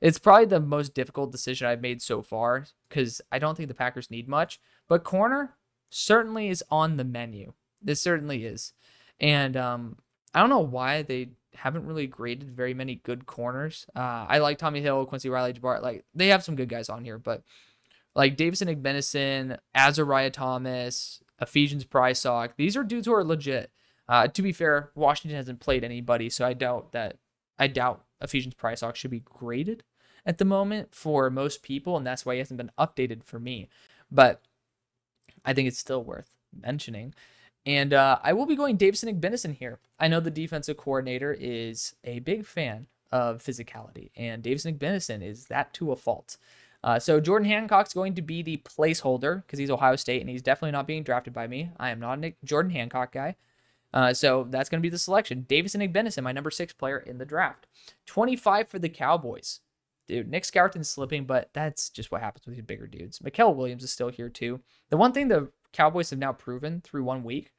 It's probably the most difficult decision I've made so far because I don't think the Packers need much, but corner certainly is on the menu. This certainly is. And I don't know why they haven't really graded very many good corners. I like Tommy Hill, Quincy Riley-Jabbar. Like, they have some good guys on here, but like Davison Igbenison, Azariah Thomas, Ephesians Prysock, these are dudes who are legit. To be fair, Washington hasn't played anybody, so I doubt Ephesians Prysock should be graded at the moment for most people, and that's why he hasn't been updated for me. But I think it's still worth mentioning. And I will be going Davison Igbenison here. I know the defensive coordinator is a big fan of physicality, and Davison Igbenison is that to a fault. So Jordan Hancock's going to be the placeholder because he's Ohio State, and he's definitely not being drafted by me. I am not a Jordan Hancock guy. So that's going to be the selection. Davison Igbenison, my number 6 player in the draft. 25 for the Cowboys. Dude, Nick Skelton's slipping, but that's just what happens with these bigger dudes. Mikael Williams is still here too. The one thing the Cowboys have now proven through 1 week,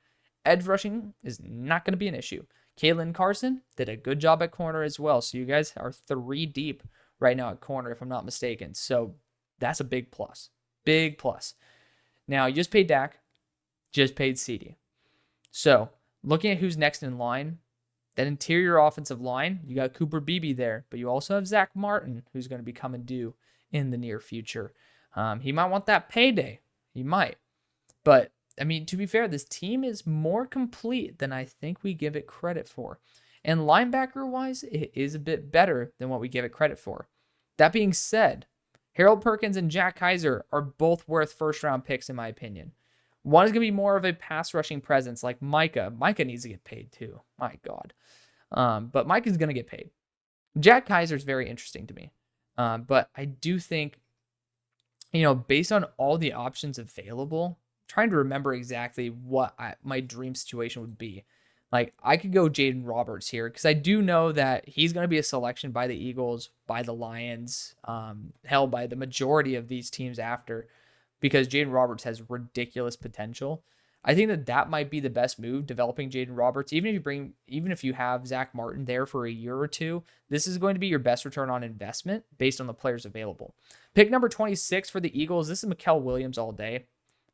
edge rushing is not going to be an issue. Kalen Carson did a good job at corner as well. So you guys are 3 deep right now at corner, if I'm not mistaken. So that's a big plus. Big plus. Now, you just paid Dak, just paid CD. So looking at who's next in line, that interior offensive line, you got Cooper Beebe there, but you also have Zach Martin, who's going to be coming due in the near future. He might want that payday. He might. But, I mean, to be fair, this team is more complete than I think we give it credit for. And linebacker-wise, it is a bit better than what we give it credit for. That being said, Harold Perkins and Jack Kaiser are both worth first-round picks, in my opinion. One is going to be more of a pass-rushing presence like Micah. Micah needs to get paid, too. My God. But Micah's going to get paid. Jack Kaiser is very interesting to me. But I do think, based on all the options available, I'm trying to remember exactly what my dream situation would be. Like, I could go Jaden Roberts here because I do know that he's going to be a selection by the Eagles, by the Lions, held by the majority of these teams after, because Jaden Roberts has ridiculous potential. I think that might be the best move, developing Jaden Roberts. Even if you have Zach Martin there for a year or two, this is going to be your best return on investment based on the players available. Pick number 26 for the Eagles. This is Mikael Williams all day.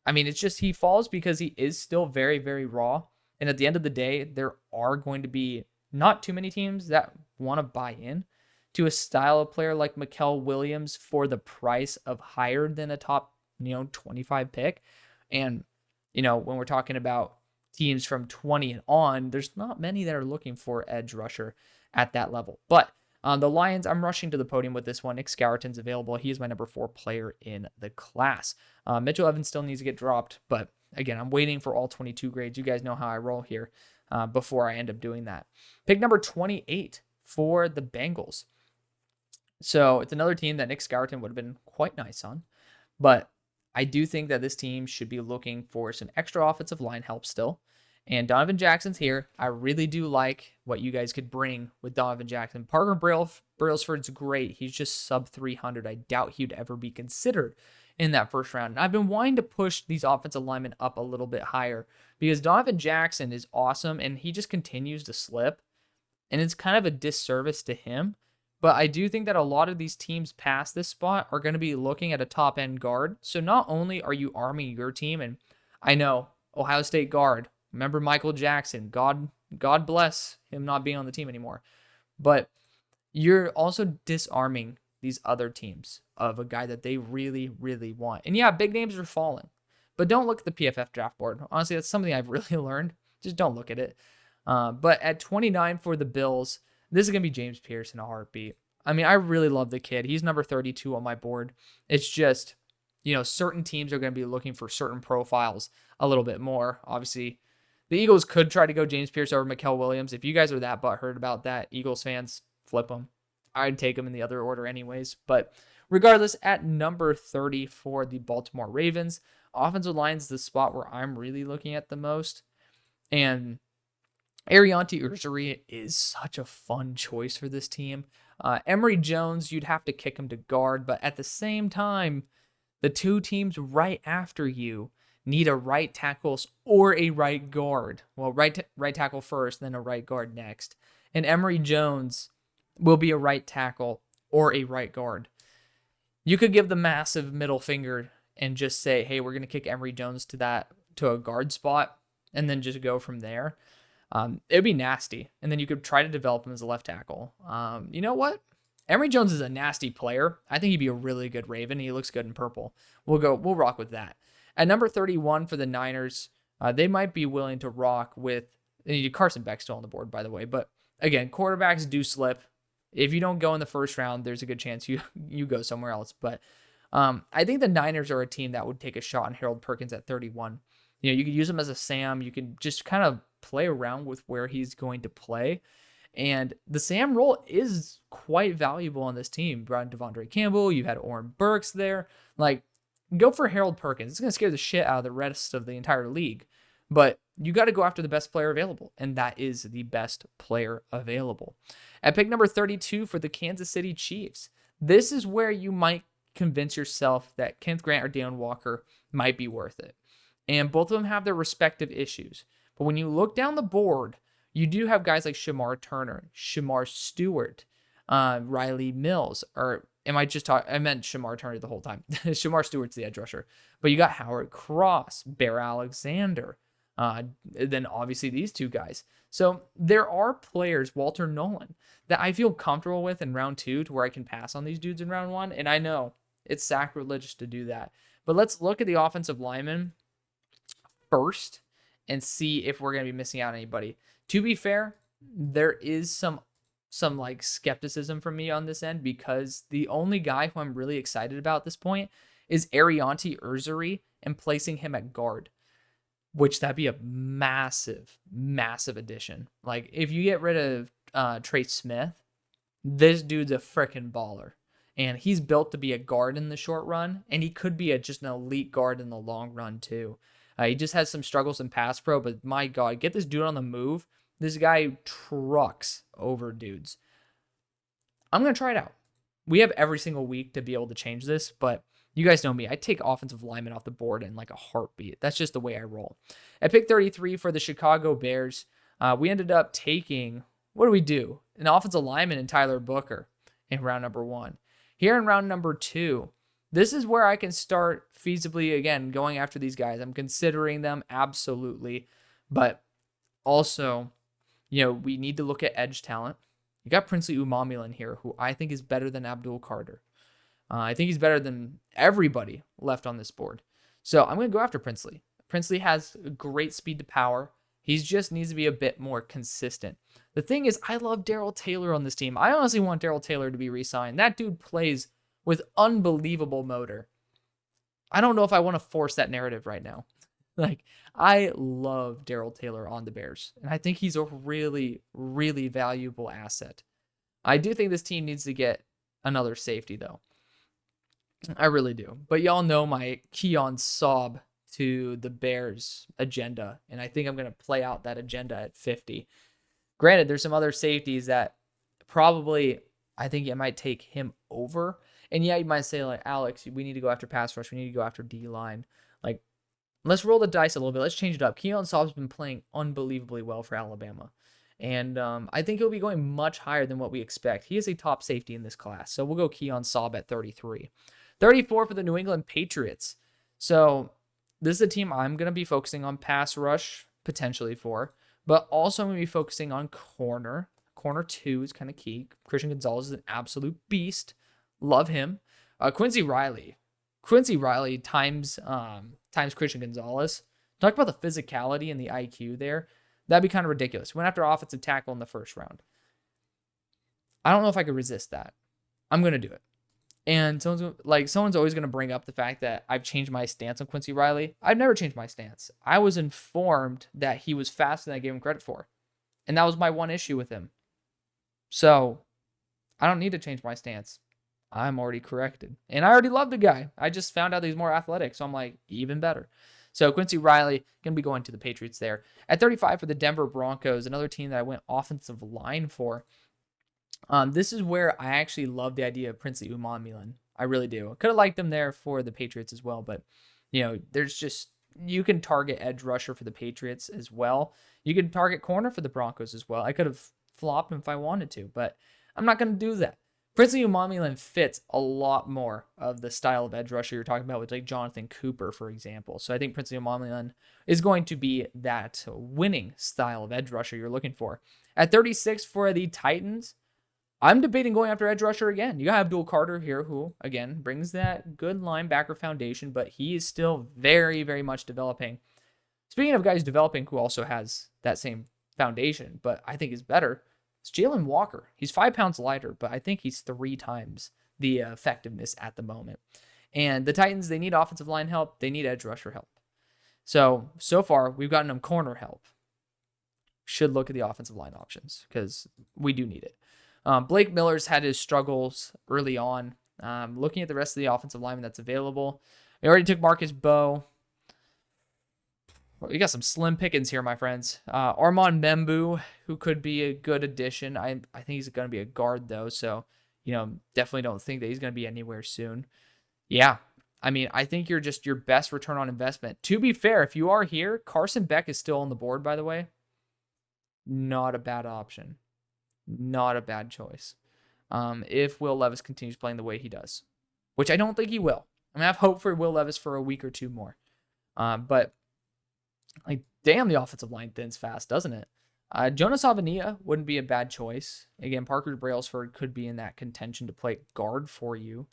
I mean, it's just he falls because he is still very, very raw. And at the end of the day, there are going to be not too many teams that want to buy in to a style of player like Mikael Williams for the price of higher than a top 25 pick. And, when we're talking about teams from 20 and on, there's not many that are looking for edge rusher at that level. But the Lions, I'm rushing to the podium with this one. Nick Skelton's available. He is my number 4 player in the class. Mitchell Evans still needs to get dropped, but again, I'm waiting for all 22 grades. You guys know how I roll here before I end up doing that. Pick number 28 for the Bengals. So it's another team that Nick Skelton would have been quite nice on, but I do think that this team should be looking for some extra offensive line help still. And Donovan Jackson's here. I really do like what you guys could bring with Donovan Jackson. Parker Brailsford's great. He's just sub 300. I doubt he'd ever be considered in that first round. And I've been wanting to push these offensive linemen up a little bit higher because Donovan Jackson is awesome and he just continues to slip. And it's kind of a disservice to him. But I do think that a lot of these teams past this spot are going to be looking at a top-end guard. So not only are you arming your team, and I know Ohio State guard, remember Michael Jackson, God bless him not being on the team anymore. But you're also disarming these other teams of a guy that they really, really want. And yeah, big names are falling. But don't look at the PFF draft board. Honestly, that's something I've really learned. Just don't look at it. But at 29 for the Bills, this is going to be James Pierce in a heartbeat. I mean, I really love the kid. He's number 32 on my board. It's just, certain teams are going to be looking for certain profiles a little bit more. Obviously, the Eagles could try to go James Pierce over Mikael Williams. If you guys are that butthurt about that, Eagles fans, flip them. I'd take him in the other order anyways. But regardless, at number 30 for the Baltimore Ravens, offensive line is the spot where I'm really looking at the most. And Arianti Ujiri is such a fun choice for this team. Emory Jones, you'd have to kick him to guard, but at the same time, the two teams right after you need a right tackle or a right guard. Well, right tackle first, then a right guard next. And Emory Jones will be a right tackle or a right guard. You could give the massive middle finger and just say, hey, we're going to kick Emory Jones to a guard spot and then just go from there. It'd be nasty. And then you could try to develop him as a left tackle. You know what? Emory Jones is a nasty player. I think he'd be a really good Raven. He looks good in purple. We'll rock with that. At number 31 for the Niners, they might be willing to rock with Carson Beck still on the board, by the way. But again, quarterbacks do slip. If you don't go in the first round, there's a good chance you go somewhere else. But I think the Niners are a team that would take a shot on Harold Perkins at 31. You could use him as a Sam. You can just kind of play around with where he's going to play. And the Sam role is quite valuable on this team. Brought in Devondre Campbell. You've had Oren Burks there. Like, go for Harold Perkins. It's going to scare the shit out of the rest of the entire league. But you got to go after the best player available. And that is the best player available. At pick number 32 for the Kansas City Chiefs. This is where you might convince yourself that Kenneth Grant or Deion Walker might be worth it. And both of them have their respective issues. But when you look down the board, you do have guys like Shamar Turner, Shamar Stewart, Riley Mills, or I meant Shamar Turner the whole time. Shamar Stewart's the edge rusher. But you got Howard Cross, Bear Alexander, then obviously these two guys. So there are players, Walter Nolan, that I feel comfortable with in round 2 to where I can pass on these dudes in round 1. And I know it's sacrilegious to do that. But let's look at the offensive linemen first and see if we're going to be missing out on anybody. To be fair, there is some like skepticism from me on this end because the only guy who I'm really excited about at this point is Arianti Ujiri and placing him at guard, which that'd be a massive, massive addition. Like if you get rid of Trey Smith, this dude's a freaking baller. And he's built to be a guard in the short run, and he could be just an elite guard in the long run too. He just has some struggles in pass pro, but my God, get this dude on the move. This guy trucks over dudes. I'm going to try it out. We have every single week to be able to change this, but you guys know me. I take offensive linemen off the board in like a heartbeat. That's just the way I roll. At pick 33 for the Chicago Bears, we ended up taking, what do we do? An offensive lineman in Tyler Booker in round number 1. Here in round number 2, this is where I can start feasibly, again, going after these guys. I'm considering them, absolutely. But also, we need to look at edge talent. You got Princely Umamulin here, who I think is better than Abdul Carter. I think he's better than everybody left on this board. So I'm going to go after Princely. Princely has great speed to power. He just needs to be a bit more consistent. The thing is, I love Darrell Taylor on this team. I honestly want Darrell Taylor to be re-signed. That dude plays with unbelievable motor. I don't know if I want to force that narrative right now. Like, I love Darrell Taylor on the Bears, and I think he's a really, really valuable asset. I do think this team needs to get another safety, though. I really do. But y'all know my Keon Saab to the Bears agenda, and I think I'm going to play out that agenda at 50. Granted, there's some other safeties that probably I think it might take him over. And yeah, you might say, like, Alex, we need to go after pass rush. We need to go after D-line. Like, let's roll the dice a little bit. Let's change it up. Keon Saab's been playing unbelievably well for Alabama. And I think he'll be going much higher than what we expect. He is a top safety in this class. So we'll go Keon Saab at 33. 34 for the New England Patriots. So this is a team I'm going to be focusing on pass rush potentially for. But also I'm going to be focusing on corner. Corner 2 is kind of key. Christian Gonzalez is an absolute beast. Love him. Quincy Riley. Quincy Riley times Christian Gonzalez. Talk about the physicality and the IQ there. That'd be kind of ridiculous. Went after offensive tackle in the first round. I don't know if I could resist that. I'm going to do it. And someone's always going to bring up the fact that I've changed my stance on Quincy Riley. I've never changed my stance. I was informed that he was faster than I gave him credit for. And that was my one issue with him. So I don't need to change my stance. I'm already corrected. And I already love the guy. I just found out that he's more athletic. So I'm like, even better. So Quincy Riley going to be going to the Patriots there. At 35 for the Denver Broncos, another team that I went offensive line for. This is where I actually love the idea of Princely Umanmielen. I really do. I could have liked him there for the Patriots as well, but there's just, you can target edge rusher for the Patriots as well. You can target corner for the Broncos as well. I could have flopped him if I wanted to, but I'm not going to do that. Princely Umanmielen fits a lot more of the style of edge rusher you're talking about with like Jonathan Cooper, for example. So I think Princely Umanmielen is going to be that winning style of edge rusher you're looking for. At 36 for the Titans, I'm debating going after edge rusher again. You got Abdul Carter here, who, again, brings that good linebacker foundation, but he is still very, very much developing. Speaking of guys developing who also has that same foundation, but I think is better, it's Jalen Walker. He's 5 pounds lighter, but I think he's 3 times the effectiveness at the moment. And the Titans, they need offensive line help. They need edge rusher help. So far, we've gotten them corner help. Should look at the offensive line options because we do need it. Blake Miller's had his struggles early on. Looking at the rest of the offensive linemen that's available, we already took Marcus Bowe. Well, you got some slim pickings here, my friends. Armand Membu, who could be a good addition. I think he's going to be a guard, though, so definitely don't think that he's going to be anywhere soon. Yeah, I mean, I think you're just your best return on investment. To be fair, if you are here, Carson Beck is still on the board, by the way. Not a bad option. Not a bad choice. If Will Levis continues playing the way he does, which I don't think he will. I'm going to have hope for Will Levis for a week or two more. But, like, damn, the offensive line thins fast, doesn't it? Jonas Avenia wouldn't be a bad choice. Again, Parker Brailsford could be in that contention to play guard for you.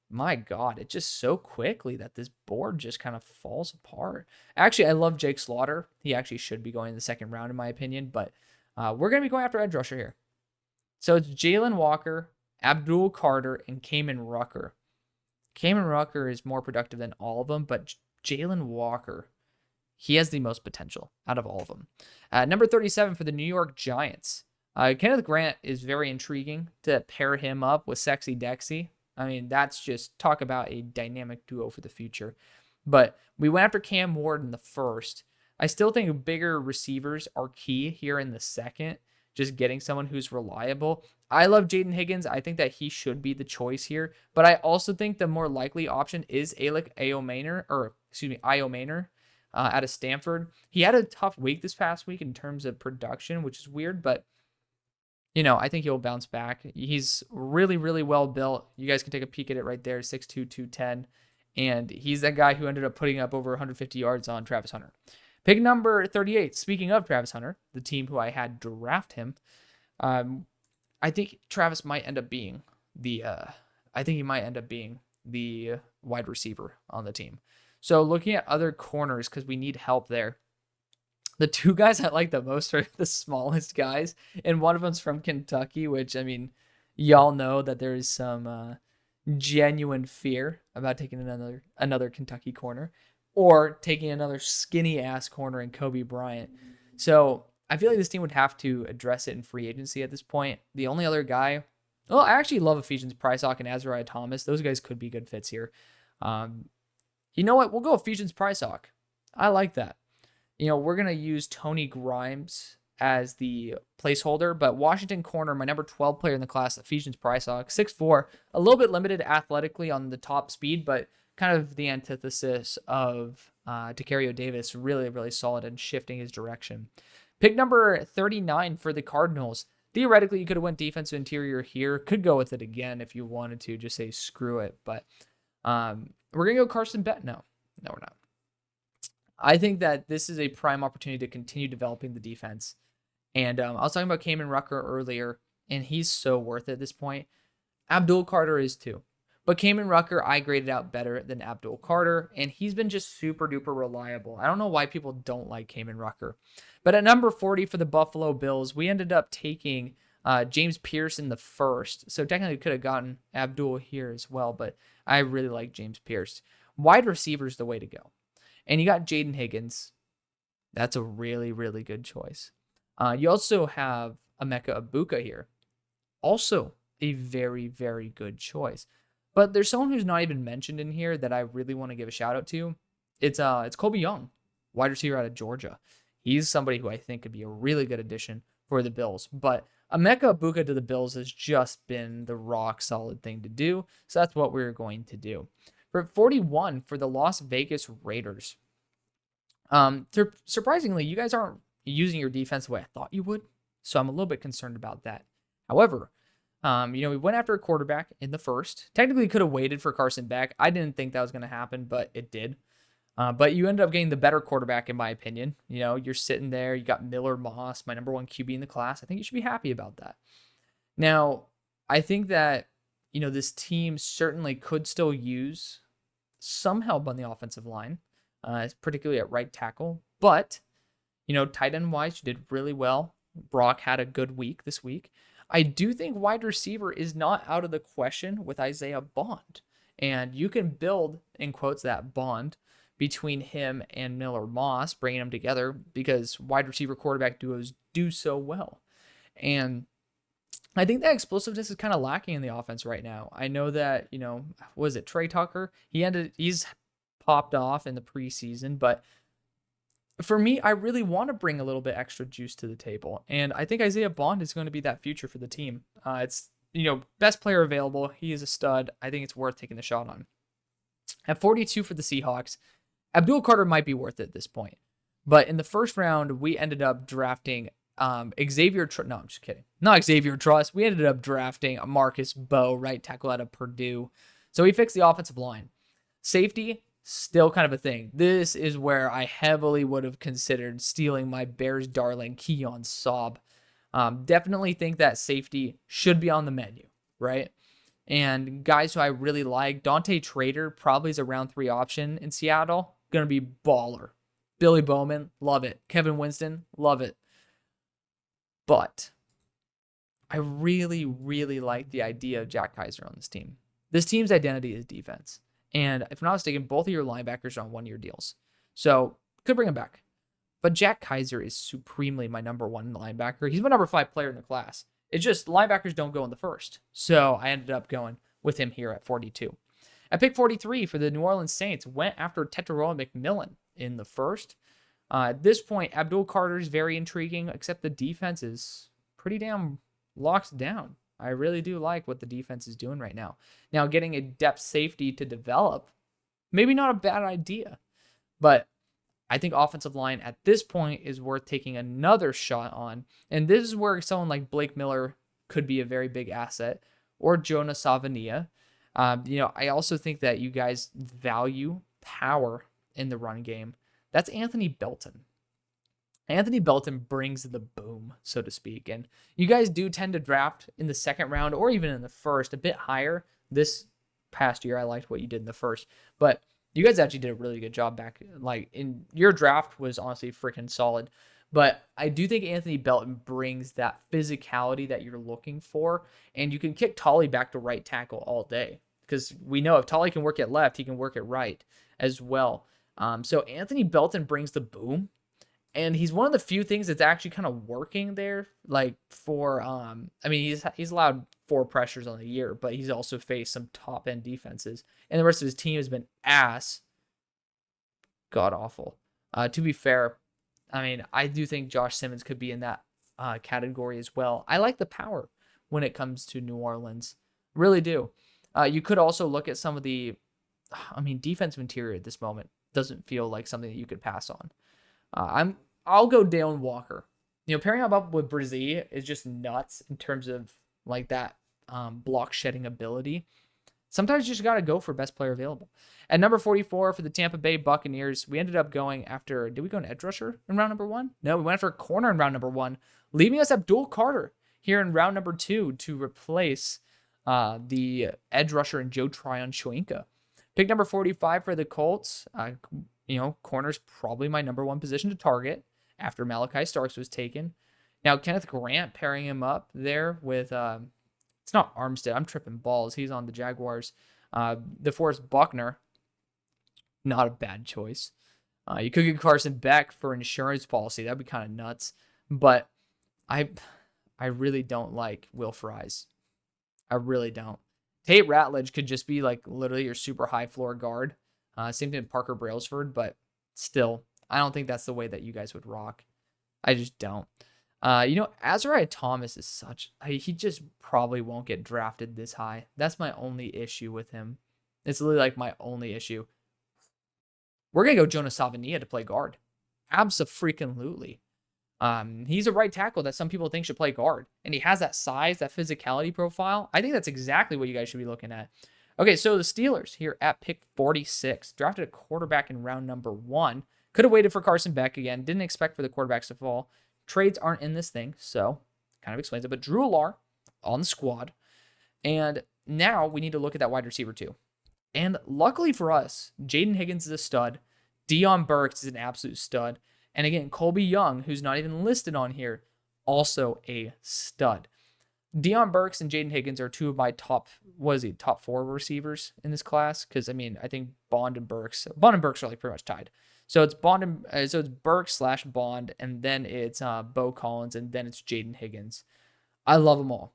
My God, it's just so quickly that this board just kind of falls apart. Actually, I love Jake Slaughter. He actually should be going in the second round, in my opinion. But we're going to be going after edge rusher here. So it's Jalen Walker, Abdul Carter, and Kamen Rucker. Kamen Rucker is more productive than all of them, but Jalen Walker, he has the most potential out of all of them. Number 37 for the New York Giants. Kenneth Grant is very intriguing to pair him up with Sexy Dexy. I mean, that's just talk about a dynamic duo for the future. But we went after Cam Ward in the first. I still think bigger receivers are key here in the second. Just getting someone who's reliable. I love Jaden Higgins. I think that he should be the choice here. But I also think the more likely option is Alec Iomaner out of Stanford. He had a tough week this past week in terms of production, which is weird, but I think he'll bounce back. He's really, really well built. You guys can take a peek at it right there, 6'2", 210. And he's that guy who ended up putting up over 150 yards on Travis Hunter. Pick number 38. Speaking of Travis Hunter, the team who I had draft him, I think Travis might end up being the wide receiver on the team. So looking at other corners, because we need help there. The 2 guys I like the most are the smallest guys, and one of them's from Kentucky, which, I mean, y'all know that there is some genuine fear about taking another Kentucky corner. Or taking another skinny-ass corner in Kobe Bryant. So I feel like this team would have to address it in free agency at this point. The only other guy... Well, I actually love Ephesians Prysock and Azariah Thomas. Those guys could be good fits here. You know what? We'll go Ephesians Prysock. I like that. We're going to use Tony Grimes as the placeholder, but Washington corner, my number 12 player in the class, Ephesians Prysock, 6'4", a little bit limited athletically on the top speed, but kind of the antithesis of Decario Davis, really, really solid and shifting his direction. Pick number 39 for the Cardinals. Theoretically, you could have went defensive interior here. Could go with it again if you wanted to. Just say screw it. But we're going to go Carson Beck. No, we're not. I think that this is a prime opportunity to continue developing the defense. And I was talking about Kamen Rucker earlier, and he's so worth it at this point. Abdul Carter is too. But Kamen Rucker, I graded out better than Abdul Carter, and he's been just super duper reliable. I don't know why people don't like Kamen Rucker. But at number 40 for the Buffalo Bills, we ended up taking James Pierce in the first. So technically could have gotten Abdul here as well, but I really like James Pierce. Wide receiver is the way to go. And you got Jaden Higgins. That's a really, really good choice. You also have Emeka Egbuka here. Also a very, very good choice. But there's someone who's not even mentioned in here that I really want to give a shout out to. It's Colby Young, wide receiver out of Georgia. He's somebody who I think could be a really good addition for the Bills. But Emeka Egbuka to the Bills has just been the rock solid thing to do. So that's what we're going to do. For 41 for the Las Vegas Raiders. Surprisingly, you guys aren't using your defense the way I thought you would. So I'm a little bit concerned about that. However, we went after a quarterback in the first. Technically could have waited for Carson Beck. I didn't think that was going to happen, but it did. But you ended up getting the better quarterback, in my opinion. You're sitting there. You got Miller Moss, my number 1 QB in the class. I think you should be happy about that. Now, I think that, this team certainly could still use some help on the offensive line, particularly at right tackle. But, tight end wise, you did really well. Brock had a good week this week. I do think wide receiver is not out of the question with Isaiah Bond. And you can build, in quotes, that bond between him and Miller Moss, bringing them together, because wide receiver quarterback duos do so well. And I think that explosiveness is kind of lacking in the offense right now. I know that, was it Trey Tucker? He's popped off in the preseason, but for me, I really want to bring a little bit extra juice to the table. And I think Isaiah Bond is going to be that future for the team. It's, best player available. He is a stud. I think it's worth taking the shot on. At 42 for the Seahawks, Abdul Carter might be worth it at this point. But in the first round, we ended up drafting Xavier Truss. No, I'm just kidding. Not Xavier Truss. We ended up drafting Marcus Bowe, right tackle out of Purdue. So he fixed the offensive line. Safety, still kind of a thing. This is where I heavily would have considered stealing my Bears darling Keon Saab. Definitely think that safety should be on the menu, right? And guys who I really like, Dante Trader probably is a round 3 option in Seattle. Going to be baller. Billy Bowman, love it. Kevin Winston, love it. But I really, really like the idea of Jack Kaiser on this team. This team's identity is defense. And if I'm not mistaken, both of your linebackers are on 1-year deals. So could bring him back. But Jack Kaiser is supremely my number 1 linebacker. He's my number 5 player in the class. It's just linebackers don't go in the first. So I ended up going with him here at 42. At pick 43 for the New Orleans Saints, went after Tetairoa McMillan in the first. At this point, Abdul Carter is very intriguing, except the defense is pretty damn locked down. I really do like what the defense is doing right now. Now, getting a depth safety to develop, maybe not a bad idea. But I think offensive line at this point is worth taking another shot on. And this is where someone like Blake Miller could be a very big asset, or Jonah Savania. I also think that you guys value power in the run game. That's Anthony Belton. Anthony Belton brings the boom, so to speak. And you guys do tend to draft in the second round or even in the first a bit higher. This past year, I liked what you did in the first. But you guys actually did a really good job back. Like, in your draft was honestly freaking solid. But I do think Anthony Belton brings that physicality that you're looking for. And you can kick Tolley back to right tackle all day. Because we know if Tolley can work at left, he can work at right as well. So Anthony Belton brings the boom. And he's one of the few things that's actually kind of working there. Like for, he's allowed 4 pressures on the year, but he's also faced some top end defenses. And the rest of his team has been god awful. To be fair, I do think Josh Simmons could be in that category as well. I like the power when it comes to New Orleans. Really do. You could also look at some of the, defensive interior at this moment doesn't feel like something that you could pass on. I'll go Dalen Walker. Pairing him up with Brzee is just nuts in terms of like that block shedding ability. Sometimes you just got to go for best player available. At number 44 for the Tampa Bay Buccaneers, we ended up going after, did we go an edge rusher in round number 1? No, we went after a corner in round number 1, leaving us Abdul Carter here in round number 2 to replace the edge rusher in Joe Tryon-Shoyinka. Pick number 45 for the Colts. Corner's probably my number 1 position to target after Malachi Starks was taken. Now, Kenneth Grant pairing him up there with, it's not Armstead. I'm tripping balls. He's on the Jaguars. DeForest Buckner, not a bad choice. You could get Carson Beck for an insurance policy. That'd be kind of nuts. But I really don't like Will Fries. I really don't. Tate Ratledge could just be like literally your super high floor guard. Same thing with Parker Brailsford, but still, I don't think that's the way that you guys would rock. I just don't. Azariah Thomas is he just probably won't get drafted this high. That's my only issue with him. It's literally like my only issue. We're going to go Jonas Savania to play guard. Abso-freaking-lutely. He's a right tackle that some people think should play guard. And he has that size, that physicality profile. I think that's exactly what you guys should be looking at. Okay, so the Steelers here at pick 46 drafted a quarterback in round number 1. Could have waited for Carson Beck again. Didn't expect for the quarterbacks to fall. Trades aren't in this thing, so kind of explains it. But Drew Lar on the squad. And now we need to look at that wide receiver too. And luckily for us, Jaden Higgins is a stud. Deion Burks is an absolute stud. And again, Colby Young, who's not even listed on here, also a stud. Deion Burks and Jaden Higgins are two of my top 4 receivers in this class? Because, I think Bond and Burks are like pretty much tied. So it's it's Burks / Bond, and then it's Bo Collins, and then it's Jaden Higgins. I love them all.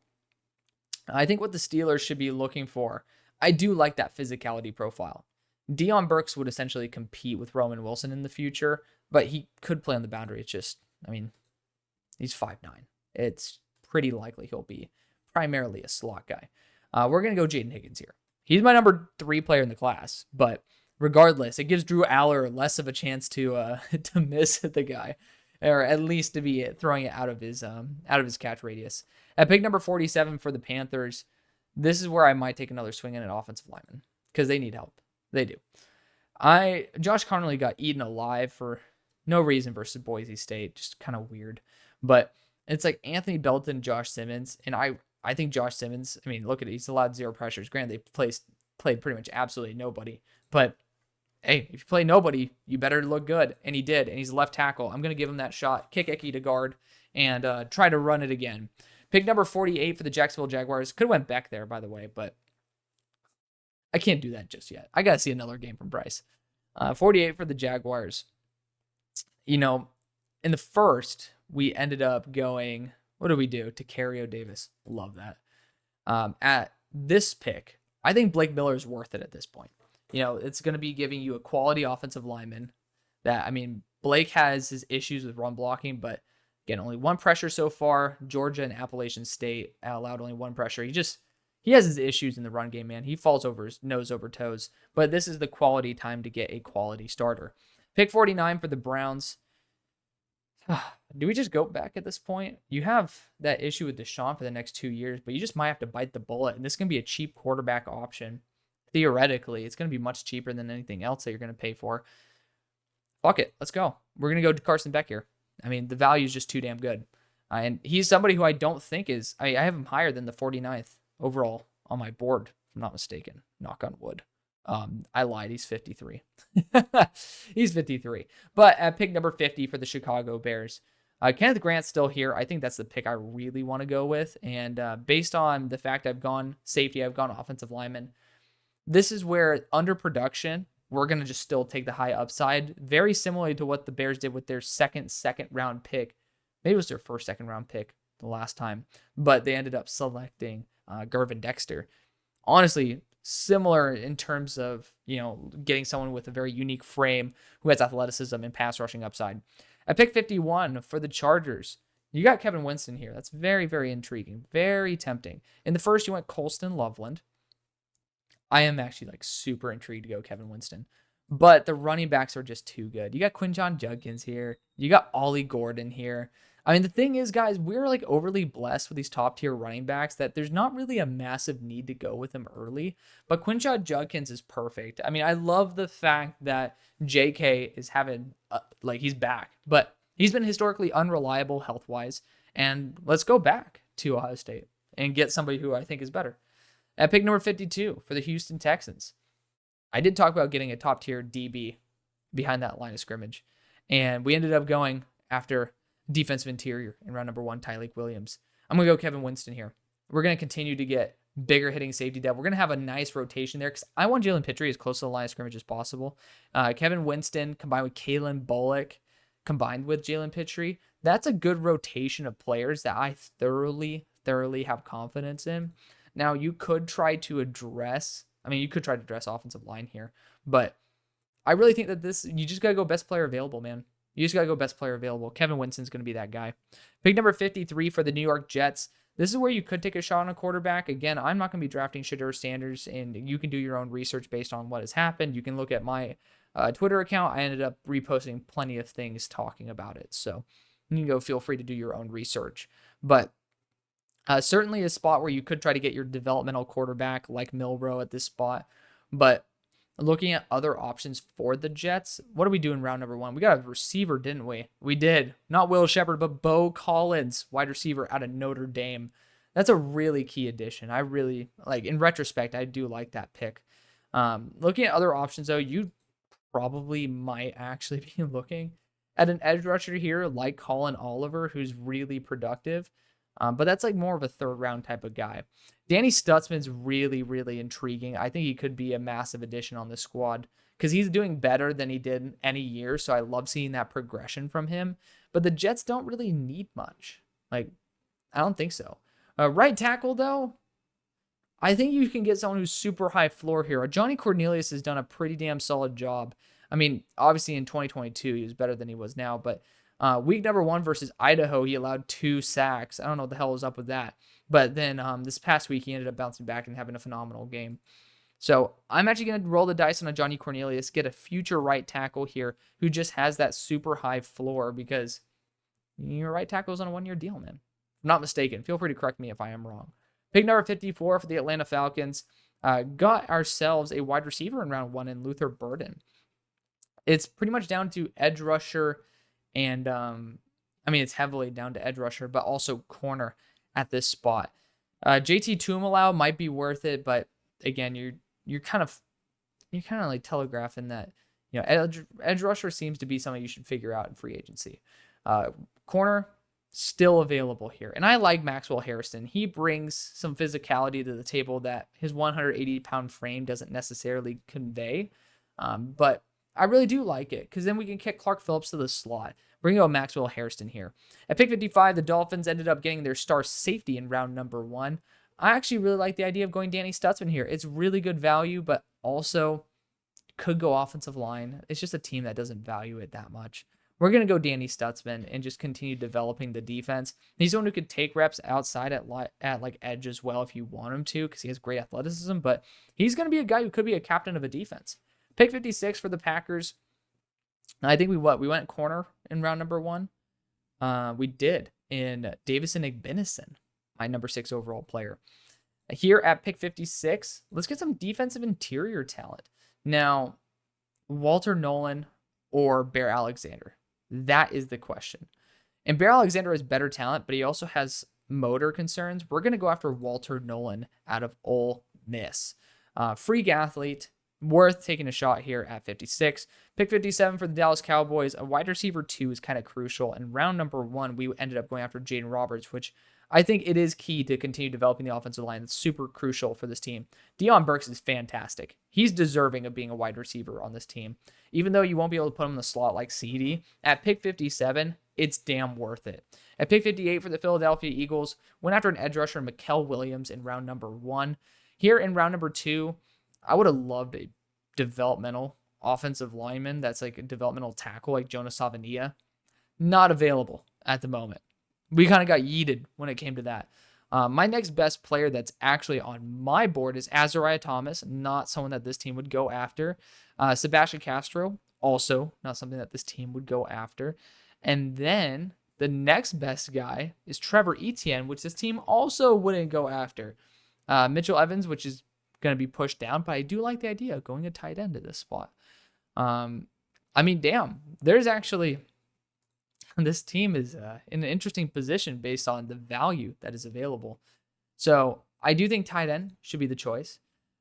I think what the Steelers should be looking for, I do like that physicality profile. Deion Burks would essentially compete with Roman Wilson in the future, but he could play on the boundary. It's just, he's 5'9". It's pretty likely he'll be primarily a slot guy. We're going to go Jaden Higgins here. He's my number 3 player in the class, but regardless, it gives Drew Aller less of a chance to miss the guy, or at least to be throwing it out of his catch radius. At pick number 47 for the Panthers, this is where I might take another swing at an offensive lineman because they need help. They do. Josh Connolly got eaten alive for no reason versus Boise State, just kind of weird. But it's like Anthony Belton, Josh Simmons, and I think Josh Simmons. Look at it; he's allowed 0 pressures. Granted, they played pretty much absolutely nobody, but hey, if you play nobody, you better look good. And he did, and he's left tackle. I'm going to give him that shot. Kick Icky to guard and try to run it again. Pick number 48 for the Jacksonville Jaguars. Could have went back there, by the way, but I can't do that just yet. I got to see another game from Bryce. 48 for the Jaguars. In the first, we ended up going, what did we do? To Cario Davis. Love that. At this pick, I think Blake Miller is worth it at this point. It's going to be giving you a quality offensive lineman that, Blake has his issues with run blocking, but again, only 1 pressure so far. Georgia and Appalachian State allowed only 1 pressure. He has his issues in the run game, man. He falls over his nose over toes, but this is the quality time to get a quality starter. Pick 49 for the Browns. Do we just go back at this point? You have that issue with Deshaun for the next 2 years, but you just might have to bite the bullet, and this is going to be a cheap quarterback option. Theoretically, it's going to be much cheaper than anything else that you're going to pay for. Fuck it. Let's go. We're going to go to Carson Beck here. The value is just too damn good. And he's somebody who I don't think is... I have him higher than the 49th overall on my board, if I'm not mistaken. Knock on wood. I lied. He's 53. He's 53. But at pick number 50 for the Chicago Bears, Kenneth Grant's still here. I think that's the pick I really want to go with. And based on the fact I've gone safety, I've gone offensive lineman, this is where under production, we're going to just still take the high upside, very similarly to what the Bears did with their second round pick. Maybe it was their first second round pick the last time, but they ended up selecting Gervin Dexter. Honestly, similar in terms of, getting someone with a very unique frame who has athleticism and pass rushing upside. At pick 51 for the Chargers, you got Kevin Winston here. That's very, very intriguing, very tempting. In the first, you went Colston Loveland. I am actually super intrigued to go Kevin Winston, but the running backs are just too good. You got Quinjon Judkins here. You got Ollie Gordon here. The thing is, guys, we're overly blessed with these top tier running backs that there's not really a massive need to go with them early, but Quinjon Judkins is perfect. I love the fact that JK is having, he's back, but he's been historically unreliable health-wise, and let's go back to Ohio State and get somebody who I think is better. At pick number 52 for the Houston Texans, I did talk about getting a top tier DB behind that line of scrimmage, and we ended up going after defensive interior in round number 1, Tyleik Williams. I'm going to go Kevin Winston here. We're going to continue to get bigger hitting safety depth. We're going to have a nice rotation there because I want Jalen Pitre as close to the line of scrimmage as possible. Kevin Winston combined with Kalen Bullock combined with Jalen Pitre, that's a good rotation of players that I thoroughly have confidence in. Now, you could try to address offensive line here, but I really think that you just got to go best player available, man. You just got to go best player available. Kevin Winston's going to be that guy. Pick number 53 for the New York Jets. This is where you could take a shot on a quarterback. Again, I'm not going to be drafting Shedeur Sanders, and you can do your own research based on what has happened. You can look at my Twitter account. I ended up reposting plenty of things talking about it, so you can go feel free to do your own research. But certainly a spot where you could try to get your developmental quarterback like Milroe at this spot. But looking at other options for the Jets, what do we do in round number 1? We got a receiver, didn't we? We did. Not Will Shepard, but Bo Collins, wide receiver out of Notre Dame. That's a really key addition. I really, in retrospect, I do like that pick. Looking at other options, though, you probably might actually be looking at an edge rusher here like Colin Oliver, who's really productive. But that's more of a third-round type of guy. Danny Stutzman's really, really intriguing. I think he could be a massive addition on this squad because he's doing better than he did any year, so I love seeing that progression from him. But the Jets don't really need much. I don't think so. Right tackle, though, I think you can get someone who's super high floor here. Johnny Cornelius has done a pretty damn solid job. I mean, obviously in 2022, he was better than he was now, but week number 1 versus Idaho, he allowed 2 sacks. I don't know what the hell was up with that. But then this past week, he ended up bouncing back and having a phenomenal game. So I'm actually going to roll the dice on a Johnny Cornelius, get a future right tackle here who just has that super high floor because your right tackle is on a 1-year deal, man. If I'm not mistaken. Feel free to correct me if I am wrong. Pick number 54 for the Atlanta Falcons. Got ourselves a wide receiver in round 1 in Luther Burden. It's pretty much down to edge rusher. And, it's heavily down to edge rusher, but also corner at this spot. JT Tuimoloau might be worth it, but again, you're kind of telegraphing that, edge rusher seems to be something you should figure out in free agency. Corner still available here. And I like Maxwell Harrison. He brings some physicality to the table that his 180-pound frame doesn't necessarily convey. But I really do like it because then we can kick Clark Phillips to the slot. Bring out Maxwell Harrison here. At pick 55, the Dolphins ended up getting their star safety in round number 1. I actually really like the idea of going Danny Stutzman here. It's really good value, but also could go offensive line. It's just a team that doesn't value it that much. We're going to go Danny Stutzman and just continue developing the defense. He's someone who could take reps outside at edge as well if you want him to because he has great athleticism, but he's going to be a guy who could be a captain of a defense. Pick 56 for the Packers. I think we went corner in round number 1. We did in Davison Igbinison, my number 6 overall player. Here at pick 56, let's get some defensive interior talent. Now, Walter Nolan or Bear Alexander? That is the question. And Bear Alexander has better talent, but he also has motor concerns. We're going to go after Walter Nolan out of Ole Miss. Freak athlete. Worth taking a shot here at 56. Pick 57 for the Dallas Cowboys. A wide receiver 2 is kind of crucial. And round number 1, we ended up going after Jaden Roberts, which I think it is key to continue developing the offensive line. It's super crucial for this team. Deion Burks is fantastic. He's deserving of being a wide receiver on this team. Even though you won't be able to put him in the slot like CD, at pick 57, it's damn worth it. At pick 58 for the Philadelphia Eagles, went after an edge rusher, Mikael Williams, in round number 1. Here in round number 2, I would have loved a developmental offensive lineman that's like a developmental tackle like Jonas Savania. Not available at the moment. We kind of got yeeted when it came to that. My next best player that's actually on my board is Azariah Thomas, not someone that this team would go after. Sebastian Castro, also not something that this team would go after. And then the next best guy is Trevor Etienne, which this team also wouldn't go after. Mitchell Evans, which is going to be pushed down, but I do like the idea of going a tight end to this spot. There's actually, this team is in an interesting position based on the value that is available. So I do think tight end should be the choice.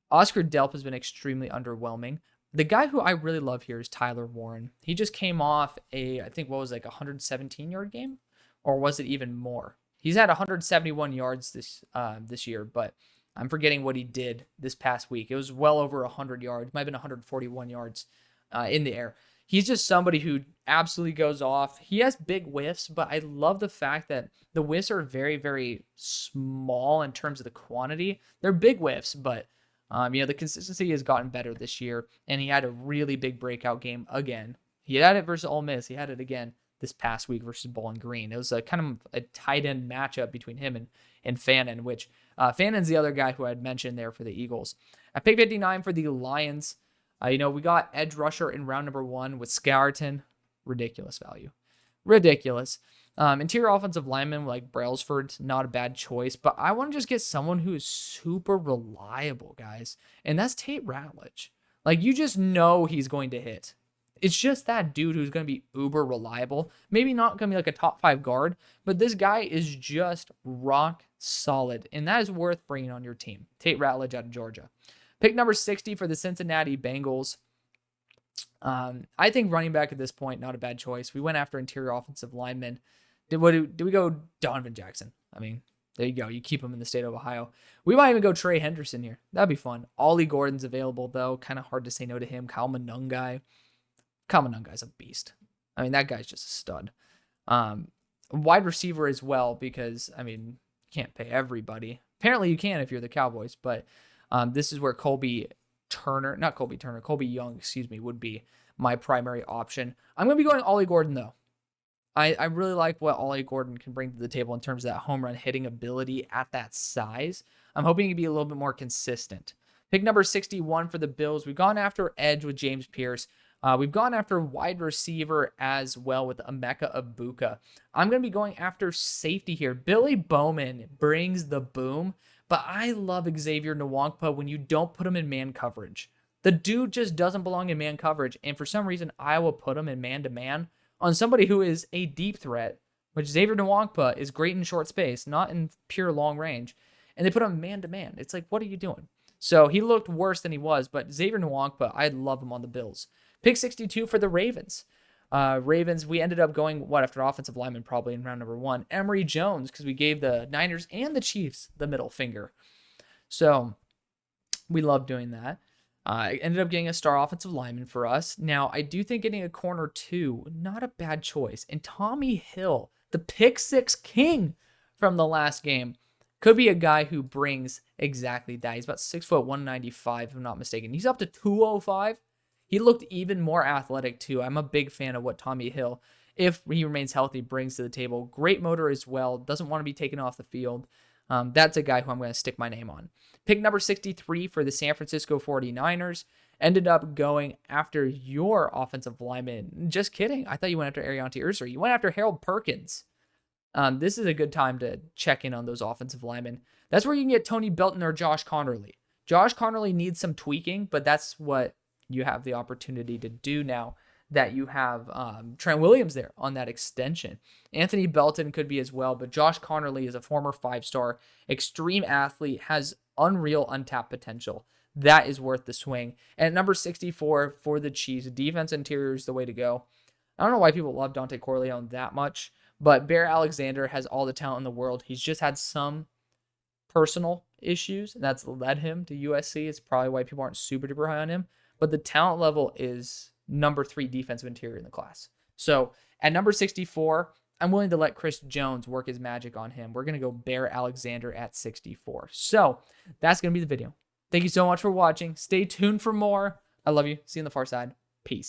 Oscar Delp has been extremely underwhelming. The guy who I really love here is Tyler Warren. He just came off a 117-yard game, or was it even more? He's had 171 yards this year, but I'm forgetting what he did this past week. It was well over 100 yards. Might have been 141 yards in the air. He's just somebody who absolutely goes off. He has big whiffs, but I love the fact that the whiffs are very, very small in terms of the quantity. They're big whiffs, but the consistency has gotten better this year, and he had a really big breakout game again. He had it versus Ole Miss. He had it again this past week versus Bowling Green. It was a kind of a tight end matchup between him and Fannin, which Fannin's the other guy who I had mentioned there for the Eagles. At pick 59 for the Lions, we got edge rusher in round number 1 with Scarton. Ridiculous value. Ridiculous. Interior offensive lineman like Brailsford, not a bad choice, but I want to just get someone who is super reliable, guys. And that's Tate Ratledge. Like, you just know he's going to hit. It's just that dude who's going to be uber reliable. Maybe not going to be like a top 5 guard, but this guy is just rock solid. And that is worth bringing on your team. Tate Ratledge out of Georgia. Pick number 60 for the Cincinnati Bengals. I think running back at this point, not a bad choice. We went after interior offensive linemen. Did we go Donovan Jackson? I mean, there you go. You keep him in the state of Ohio. We might even go Trey Henderson here. That'd be fun. Ollie Gordon's available, though. Kind of hard to say no to him. Kyle Monungai. Kyle Monungai's a beast. I mean, that guy's just a stud. Wide receiver as well, because, I mean, you can't pay everybody. Apparently you can if you're the Cowboys, but this is where Colby Young, would be my primary option. I'm going to be going Ollie Gordon, though. I really like what Ollie Gordon can bring to the table in terms of that home run hitting ability at that size. I'm hoping he can be a little bit more consistent. Pick number 61 for the Bills. We've gone after edge with James Pierce. We've gone after wide receiver as well with Emeka Egbuka. I'm going to be going after safety here. Billy Bowman brings the boom, but I love Xavier Nwankpa when you don't put him in man coverage. The dude just doesn't belong in man coverage, and for some reason, Iowa put him in man-to-man on somebody who is a deep threat, which Xavier Nwankpa is great in short space, not in pure long range, and they put him man-to-man. It's like, what are you doing? So he looked worse than he was, but Xavier Nwankpa, I love him on the Bills. Pick 62 for the Ravens. Ravens, we ended up going, after offensive lineman probably in round number 1. Emory Jones, because we gave the Niners and the Chiefs the middle finger. So we love doing that. Ended up getting a star offensive lineman for us. Now, I do think getting a corner 2, not a bad choice. And Tommy Hill, the pick 6 king from the last game, could be a guy who brings exactly that. He's about 6 foot 195, if I'm not mistaken. He's up to 205. He looked even more athletic, too. I'm a big fan of what Tommy Hill, if he remains healthy, brings to the table. Great motor as well. Doesn't want to be taken off the field. That's a guy who I'm going to stick my name on. Pick number 63 for the San Francisco 49ers. Ended up going after your offensive lineman. Just kidding. I thought you went after Ariante Urser. You went after Harold Perkins. This is a good time to check in on those offensive linemen. That's where you can get Tony Belton or Josh Connerly. Josh Connerly needs some tweaking, but that's what you have the opportunity to do now that you have Trent Williams there on that extension. Anthony Belton could be as well, but Josh Connerly is a former 5-star extreme athlete, has unreal untapped potential. That is worth the swing. And at number 64 for the Chiefs, defense interior is the way to go. I don't know why people love Dante Corleone that much, but Bear Alexander has all the talent in the world. He's just had some personal issues, and that's led him to USC. It's probably why people aren't super duper high on him. But the talent level is number 3 defensive interior in the class. So at number 64, I'm willing to let Chris Jones work his magic on him. We're going to go Bear Alexander at 64. So that's going to be the video. Thank you so much for watching. Stay tuned for more. I love you. See you on the far side. Peace.